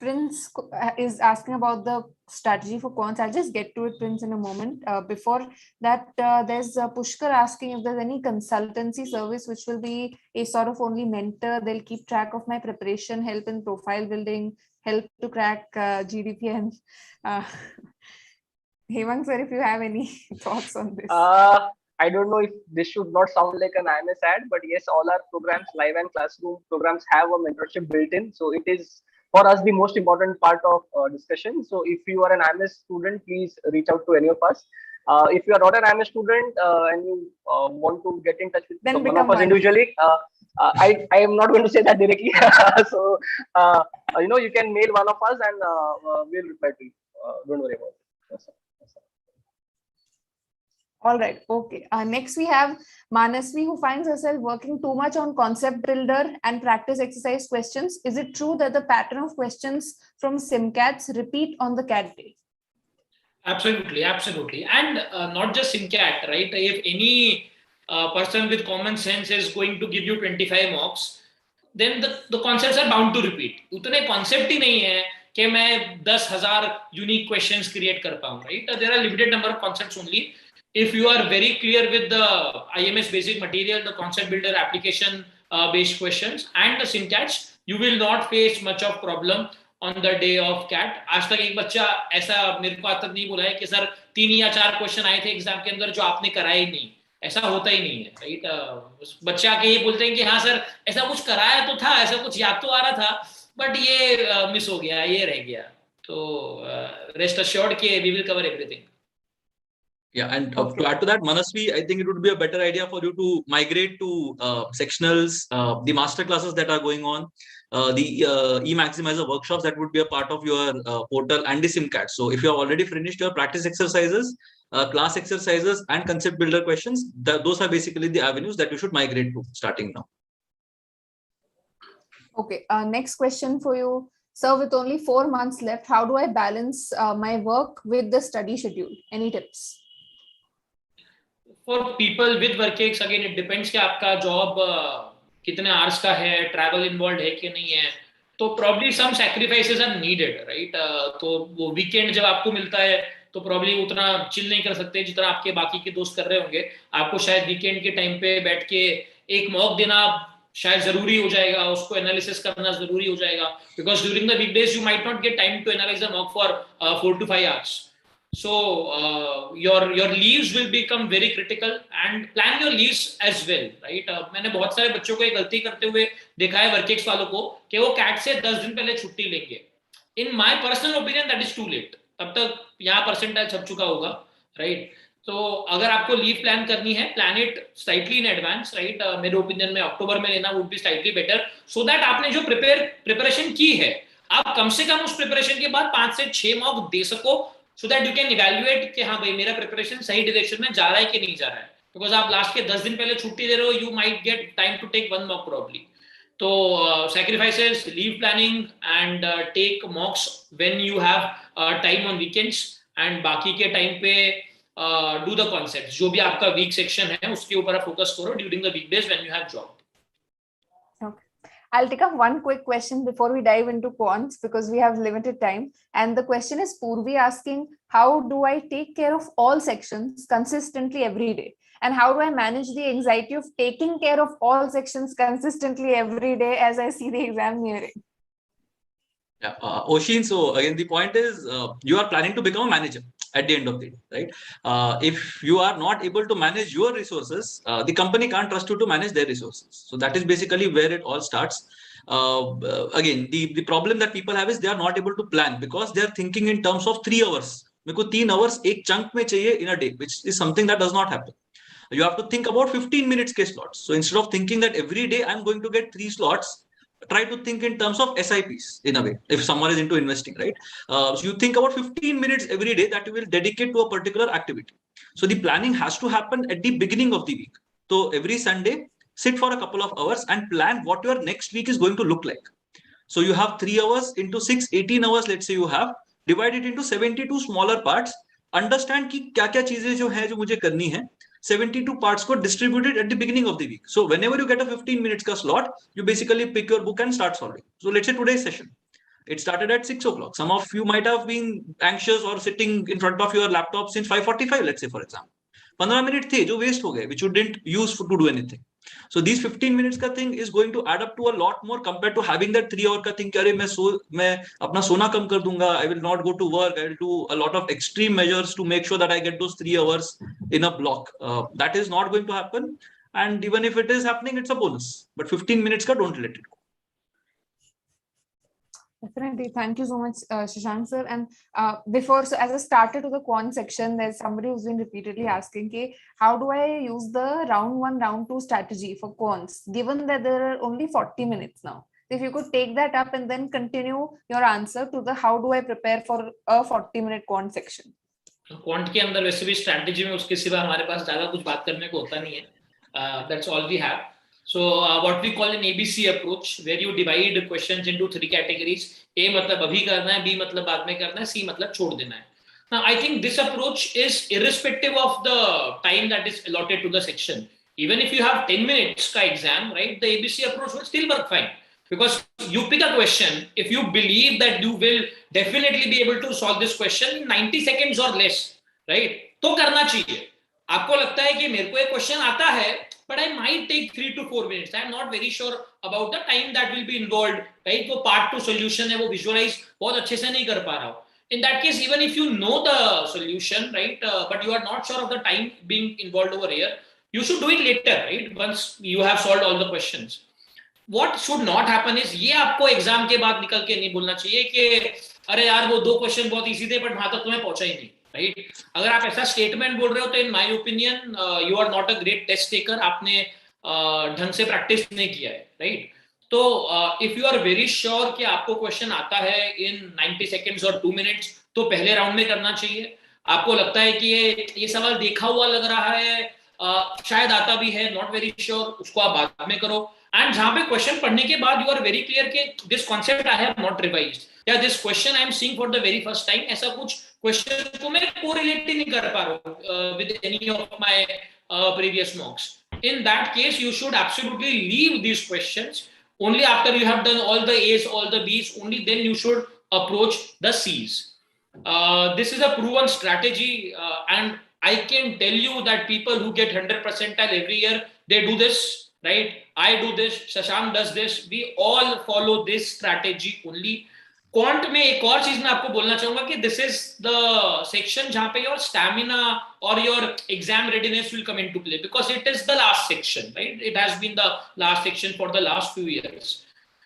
Prince is asking about the strategy for quants. I'll just get to it, Prince, in a moment. Before that, there's Pushkar asking if there's any consultancy service which will be a sort of only mentor. They'll keep track of my preparation, help in profile building, help to crack GDP. And Hemant sir, if you have any thoughts on this. I don't know if this should not sound like an IMS ad, but yes, all our programs, live and classroom programs, have a mentorship built in. So it is for us the most important part of discussion. So if you are an IMS student, please reach out to any of us. If you are not an IMS student and you want to get in touch with Then one of become us one. individually, I am not going to say that directly. So you can mail one of us and we'll reply to you. Don't worry about it. Yes, sir. Yes, sir. All right. Okay. Next, we have Manasvi, who finds herself working too much on concept builder and practice exercise questions. Is it true that the pattern of questions from SimCats repeat on the CAT day? Absolutely, absolutely. And not just SimCat, right? If any person with common sense is going to give you 25 marks, then the concepts are bound to repeat. उतने concept ही नहीं है कि मैं 10,000 unique questions create कर पाऊँ, right? There are limited number of concepts only. If you are very clear with the IMS basic material, the concept builder application based questions and the SimCats, you will not face much of problem on the day of CAT. आज तक एक बच्चा ऐसा मेरे को आज तक नहीं बोला है कि सर 3 या 4 क्वेश्चन आए थे एग्जाम के अंदर जो आपने कराए ही नहीं. ऐसा होता ही नहीं है, राइट? बच्चे आके ये बोलते हैं कि हाँ सर ऐसा कुछ कराया तो था, ऐसा कुछ याद तो आ रहा था, बट ये मिस हो गया, ये रह गया. तो रेस्ट अश्योर्ड कि we will cover everything. Yeah, and to add to that, Manasvi, I think it would be a better idea for you to migrate to sectionals, the master classes that are going on, the e-maximizer workshops that would be a part of your portal, and the SimCat. So if you have already finished your practice exercises, class exercises, and concept builder questions, those are basically the avenues that you should migrate to starting now. Okay. Next question for you. Sir, with only 4 months left, how do I balance my work with the study schedule? Any tips? For people with work cakes, again, it depends कि आपका job कितने hours का है, travel involved है कि नहीं है. तो probably some sacrifices are needed, right? तो वो weekend जब आपको मिलता है तो probably उतना chill नहीं कर सकते जितना आपके बाकी के दोस्त कर रहे होंगे. आपको शायद weekend के time पे बैठ के एक mock देना शायद जरूरी हो जाएगा, उसको एनालिसिस करना जरूरी हो जाएगा, because during the weekdays you might not get time to analyze the mock for 4 to 5 hours. So your leaves will become very critical, and plan your leaves as well, right? मैंने बहुत सारे बच्चों को ये गलती करते हुए देखा है वर्केक्स वालों को कि वो कैट से 10 दिन पहले छुट्टी लेंगे. In my personal opinion that is too late. तब तक यहाँ परसेंटाइल छप चुका होगा, राइट? तो अगर आपको लीव प्लान करनी है, plan it slightly in advance, right? मेरे ओपिनियन में अक्टूबर में लेना would be slightly better, so that आपने जो प्रिपरेशन की है आप कम से कम उस प्रिपरेशन के बाद 5 से 6 मॉक दे सको, so that you can evaluate कि हाँ भाई मेरा प्रिपरेशन सही डायरेक्शन में जा रहा है कि नहीं जा रहा है. बिकॉज आप लास्ट के 10 दिन पहले छुट्टी दे रहे हो, you might get time to take 1 mock probably. तो sacrifices, leave planning, and take mocks when you have time on weekends, and बाकी के टाइम पे do the concepts. जो भी आपका week section है उसके ऊपर आप focus करो during the weekdays when you have job. Okay. I'll take up one quick question before we dive into quants because we have limited time. And the question is Purvi asking, how do I take care of all sections consistently every day? And how do I manage the anxiety of taking care of all sections consistently every day as I see the exam nearing? Yeah, Oshin, so again, the point is you are planning to become a manager at the end of the day, right? If you are not able to manage your resources, the company can't trust you to manage their resources. So that is basically where it all starts. Again, the problem that people have is they are not able to plan because they are thinking in terms of 3 hours. मेरे को 3 hours एक chunk में चाहिए in a day, which is something that does not happen. You have to think about 15 minutes के slots. So instead of thinking that every day I'm going to get 3 slots, try to think in terms of SIPs in a way, if someone is into investing, right? So you think about 15 minutes every day that you will dedicate to a particular activity. So the planning has to happen at the beginning of the week. So every Sunday, sit for a couple of hours and plan what your next week is going to look like. So you have 3 hours into 6, 18 hours, let's say you have, divide it into 72 smaller parts, understand कि क्या-क्या चीजें जो है जो मुझे करनी है, 72 parts को distributed at the beginning of the week. So whenever you get a 15 minutes ka slot, you basically pick your book and start solving. So let's say today's session, it started at 6 o'clock. Some of you might have been anxious or sitting in front of your laptop since 5:45, let's say for example. 15 minutes थे जो waste हो गए, which you didn't use to do anything. So these 15 minutes का thing is going to add up to a lot more compared to having that 3 hour का thing कि अरे मैं अपना सोना कम कर दूंगा, I will not go to work, I will do a lot of extreme measures to make sure that I get those 3 hours in a block. That is not going to happen, and even if it is happening, it's a bonus. But 15 minutes का don't let it go. Definitely. Thank you so much, Shashank sir. And before, so as a starter to the quant section, there's somebody who's been repeatedly asking, okay, how do I use the round 1, round 2 strategy for quants, given that there are only 40 minutes now? If you could take that up and then continue your answer to the how do I prepare for a 40-minute quant section. Quant के अंदर वैसे भी strategy में उसके सिवा हमारे पास ज्यादा कुछ बात करने को होता नहीं है. That's all we have. So what we call an ABC approach, where you divide questions into 3 categories. A मतलब अभी करना है, B मतलब बाद में करना है, C मतलब छोड़ देना है. Now I think this approach is irrespective of the time that is allotted to the section. Even if you have 10 minutes का exam, right, the ABC approach will still work fine. Because you pick a question, if you believe that you will definitely be able to solve this question in 90 seconds or less, right, तो करना चाहिए. आपको लगता है कि मेरे को एक क्वेश्चन आता है, but I might take 3 to 4 minutes. I am not very sure about the time that will be involved, right? वो part 2 solution है, वो visualize बहुत अच्छे से नहीं कर पा रहा हूँ. In that case, even if you know the solution, right, but you are not sure of the time being involved over here, you should do it later, right? Once you have solved all the questions. What should not happen is ये आपको exam के बाद निकल के नहीं बोलना चाहिए कि अरे यार वो 2 क्वेश्चन बहुत इजी थे बट वहां तक तुम्हें पहुंचा ही नहीं, राइट? अगर आप ऐसा स्टेटमेंट बोल रहे हो तो in my opinion you are not a great test taker. आपने ढंग से प्रैक्टिस नहीं किया है, राइट? तो if you are very sure कि आपको क्वेश्चन आता है इन 90 सेकेंड्स और 2 मिनट्स तो पहले राउंड में करना चाहिए. आपको लगता है कि ये सवाल देखा हुआ लग रहा है, शायद आता भी है, नॉट वेरी श्योर, उसको आप बाद में करो. एंड जहां पे क्वेश्चन पढ़ने के बाद यू आर वेरी क्लियर कि this concept I have not revised या this question I am seeing for the very first time, ऐसा कुछ क्वेश्चन को मैं कोरिलेट नहीं कर पा रहा हूं with any of my previous mocks. In that case, you should absolutely leave these questions. Only after you have done all the A's, all the B's, only then you should approach the C's. This is a proven strategy, and I can tell you that people who get 100 percentile every year, they do this, right? I do this, Shashank does this, we all follow this strategy only. Quant में एक और चीज मैं आपको बोलना चाहूंगा कि this is the section जहां पे योर स्टैमिना और your exam readiness will come into play because it is the last section, right? It has been the last section for the last few years.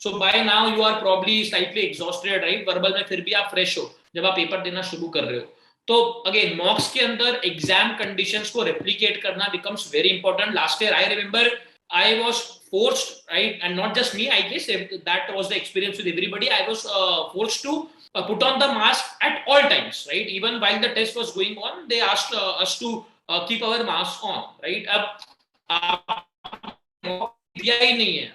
So by now you are probably slightly exhausted, right? Verbal में फिर भी आप fresh हो जब आप paper देना शुरू कर रहे हो. तो अगेन मॉक्स के अंदर एग्जाम कंडीशंस को रेप्लिकेट करना becomes very important. Last year I remember I was forced, right, and not just me, I guess that was the experience with everybody. I was forced to put on the mask at all times, right? Even while the test was going on, they asked us to keep our mask on, right? अब दिया ही नहीं है,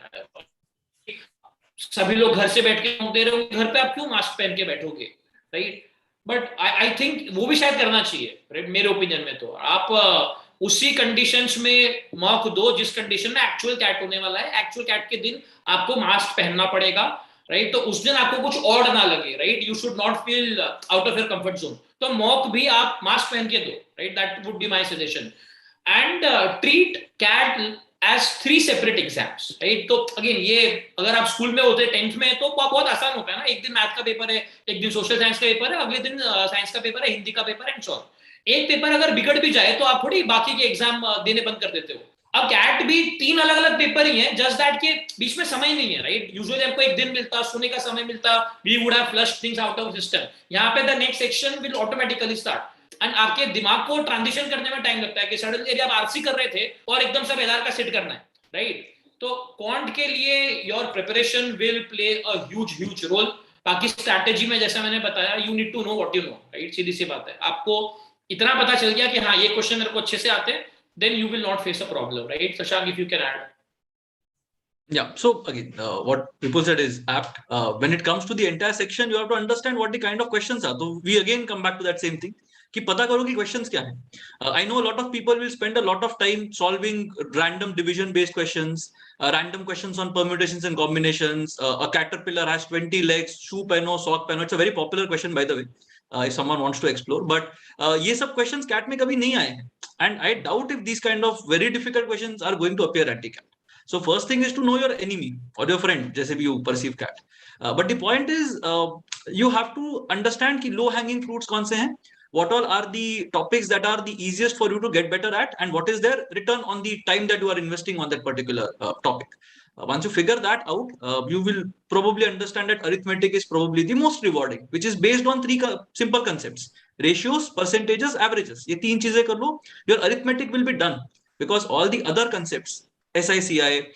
सभी लोग घर से बैठ के दे रहे हो, घर पे आप क्यों मास्क पहन के बैठोगे, राइट? बट आई थिंक वो भी शायद करना चाहिए, राइट? मेरे ओपिनियन में तो आप उसी कंडीशंस में मॉक दो जिस कंडीशन में एक्चुअल कैट होने वाला है. एक्चुअल कैट के दिन आपको मास्क पहनना पड़ेगा, राइट? तो उस दिन आपको कुछ और ना लगे, right? You should not feel out of your comfort zone. तो मॉक भी आप मास्क पहन के दो, right? That would be my suggestion. And treat CAT as 3 separate exams, right? तो अगेन ये अगर आप स्कूल में होते 10th में तो बहुत आसान होता है ना. एक दिन मैथ का पेपर है, एक दिन सोशल साइंस का पेपर है, अगले दिन साइंस का पेपर है, हिंदी का पेपर है, एंड सो ऑन. एक पेपर अगर बिगड़ भी जाए तो आप थोड़ी बाकी के एग्जाम देने बंद कर देते हो. अब कैट भी 3 अलग अलग पेपर ही हैं, जस्ट दैट के बीच में समय नहीं है, राइट? यूजुअली आपको एक दिन मिलता, सोने का समय मिलता, we would have flushed things out of system. यहाँ पे the next section will automatically start and आपके दिमाग को ट्रांजिशन करने में टाइम लगता है कि सडनली आप आरसी कर रहे थे और एकदम से एलआर का सेट करना है, राइट? तो क्वांट के लिए your preparation will play a huge role. बाकी स्ट्रैटेजी में जैसा मैंने बताया, you need to know what you know, right? सीधी सी बात है. आपको इतना पता चल गया कि हाँ ये क्वेश्चन मेरे को अच्छे से आते हैं, then you will not face a problem, right? Shashank, if you can add. Yeah, so again, what people said is apt. When it comes to the entire section, you have to understand what the kind of questions are. So we again come back to that same thing. कि पता करो कि questions क्या है. I know a lot of people will spend a lot of time solving random division based questions, random questions on permutations and combinations. A caterpillar has 20 legs, shoe pehno, sock pehno. It's a very popular question, by the way. If someone wants to explore, but ये सब questions CAT में कभी नहीं आए हैं, and I doubt if these kind of very difficult questions are going to appear at the CAT. So first thing is to know your enemy or your friend, जैसे भी you perceive cat. But the point is, you have to understand कि low hanging fruits कौन से हैं, what all are the topics that are the easiest for you to get better at, and what is their return on the time that you are investing on that particular topic. Once you figure that out, you will probably understand that arithmetic is probably the most rewarding, which is based on three simple concepts: ratios, percentages, averages. ये तीन चीजें कर लो, your arithmetic will be done, because all the other concepts, SICI,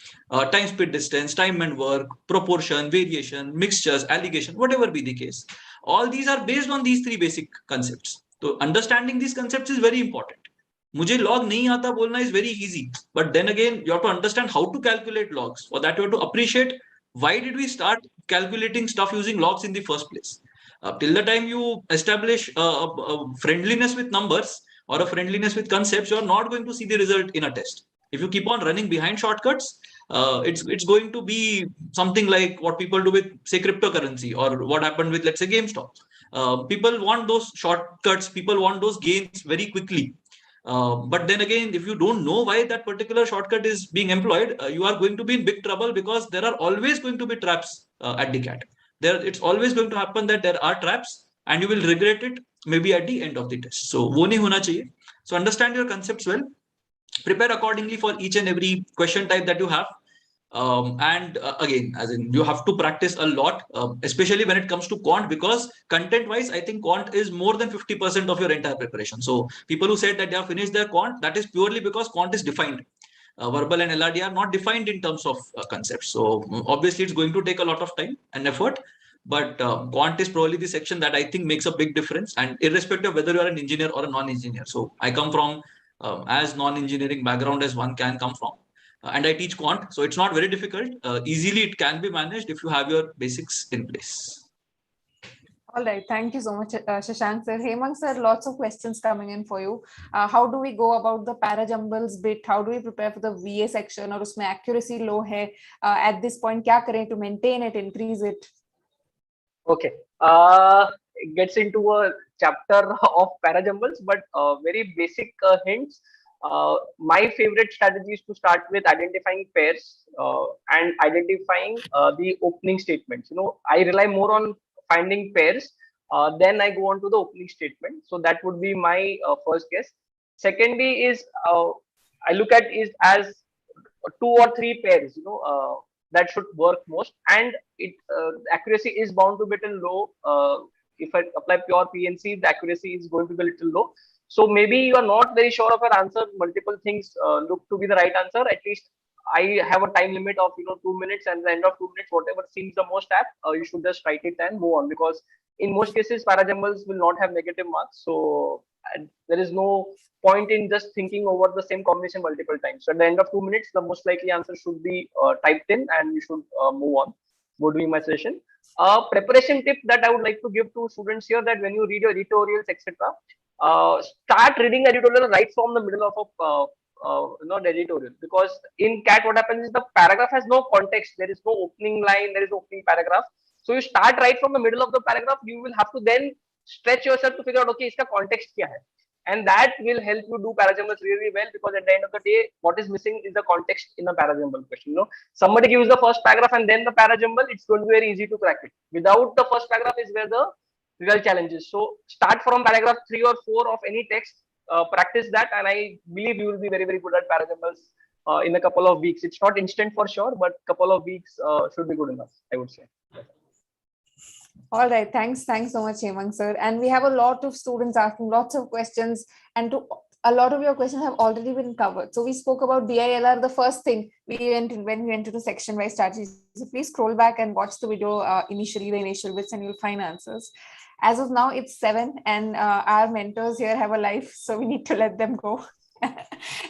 time, speed, distance, time and work, proportion, variation, mixtures, alligation, whatever be the case, all these are based on these three basic concepts. So understanding these concepts is very important. मुझे log नहीं आता बोलना is very easy, but then again you have to understand how to calculate logs. For that you have to appreciate why did we start calculating stuff using logs in the first place. Till the time you establish a friendliness with numbers or a friendliness with concepts, you are not going to see the result in a test. If you keep on running behind shortcuts, it's going to be something like what people do with, say, cryptocurrency, or what happened with, let's say, GameStop. People want those shortcuts, people want those gains very quickly. But then again, if you don't know why that particular shortcut is being employed, you are going to be in big trouble, because there are always going to be traps at the cat. It's always going to happen that there are traps, and you will regret it maybe at the end of the test. So वो नहीं होना चाहिए. So understand your concepts well, prepare accordingly for each and every question type that you have. And again, as in, you have to practice a lot, especially when it comes to quant, because content wise, I think quant is more than 50% of your entire preparation. So people who said that they have finished their quant, that is purely because quant is defined. Verbal and LRD are not defined in terms of concepts. So obviously it's going to take a lot of time and effort, but quant is probably the section that I think makes a big difference, and irrespective of whether you are an engineer or a non-engineer. So I come from as non-engineering background as one can come from. And I teach quant, so it's not very difficult. Easily it can be managed if you have your basics in place. All right, thank you so much, Shashank sir. Hemang sir, lots of questions coming in for you. How do we go about the parajumbles bit? How do we prepare for the VA section? Or usme accuracy low hai? At this point, kya kare to maintain it, increase it? Okay. It gets into a chapter of parajumbles, but very basic hints. My favorite strategy is to start with identifying pairs and identifying the opening statements. You know, I rely more on finding pairs, then I go on to the opening statement. So that would be my first guess. Secondly is I look at is as 2 or 3 pairs. You know, that should work most, and it accuracy is bound to be a little low. If I apply pure PNC, the accuracy is going to be a little low. So maybe you are not very sure of your answer. Multiple things look to be the right answer. At least I have a time limit of 2 minutes, and at the end of 2 minutes, whatever seems the most apt, you should just write it and move on. Because in most cases, parajumbles will not have negative marks, so there is no point in just thinking over the same combination multiple times. So at the end of 2 minutes, the most likely answer should be typed in, and you should move on. Would be my suggestion. Preparation tip that I would like to give to students here, that when you read your editorials, etc., start reading editorial right from the middle of the editorial. Because in CAT, what happens is the paragraph has no context. There is no opening line. There is no opening paragraph. So you start right from the middle of the paragraph. You will have to then stretch yourself to figure out, okay, iska context kya hai? And that will help you do parajumbles really well, because at the end of the day, what is missing is the context in a parajumble question. Somebody gives the first paragraph and then the parajumble, it's going to be very easy to crack it. Without the first paragraph is where the real challenge is. So start from paragraph 3 or 4 of any text, practice that, and I believe you will be very, very good at parajumbles in a couple of weeks. It's not instant for sure, but couple of weeks should be good enough, I would say. All right, thanks so much, Hemang sir. And we have a lot of students asking lots of questions, and a lot of your questions have already been covered. So we spoke about DILR, the first thing when we went to the section-wise strategies. So please scroll back and watch the video initially, the initial bits, and you'll find answers. As of now, it's 7, and our mentors here have a life, so we need to let them go.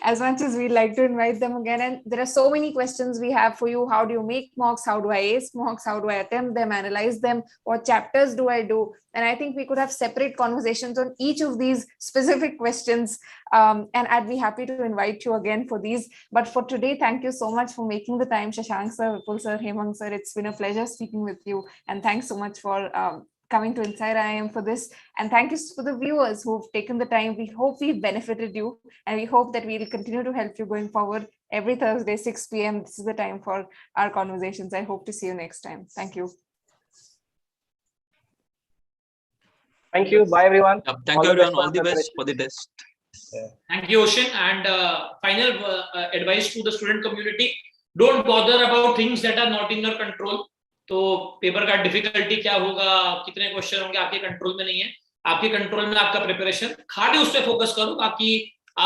As much as we'd like to invite them again, and there are so many questions we have for you. How do you make mocks? How do I ace mocks? How do I attempt them, analyze them? What chapters do I do? And I think we could have separate conversations on each of these specific questions, and I'd be happy to invite you again for these. But for today, thank you so much for making the time, Shashank sir, Vipul sir, Hemang sir. It's been a pleasure speaking with you, and thanks so much for coming to InsideIIM for this. And thank you for the viewers who've taken the time. We hope we've benefited you, and we hope that we'll continue to help you going forward. Every Thursday, 6 p.m. This is the time for our conversations. I hope to see you next time. Thank you. Thank you. Bye, everyone. Thank you, everyone. All the best for the test. Thank you, Ocean. And final advice to the student community: don't bother about things that are not in your control. तो paper का difficulty क्या होगा, कितने question होंगे, आपके control में नहीं है. आपके कंट्रोल में आपका प्रिपरेशन, खाली उस पे फोकस करो, बाकी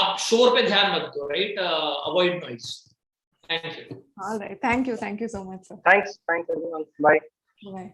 आप शोर पे ध्यान मत दो, right? Avoid noise. Thank you. All right. Thank you. Thank you so much, sir. Thanks everyone. Bye. Bye.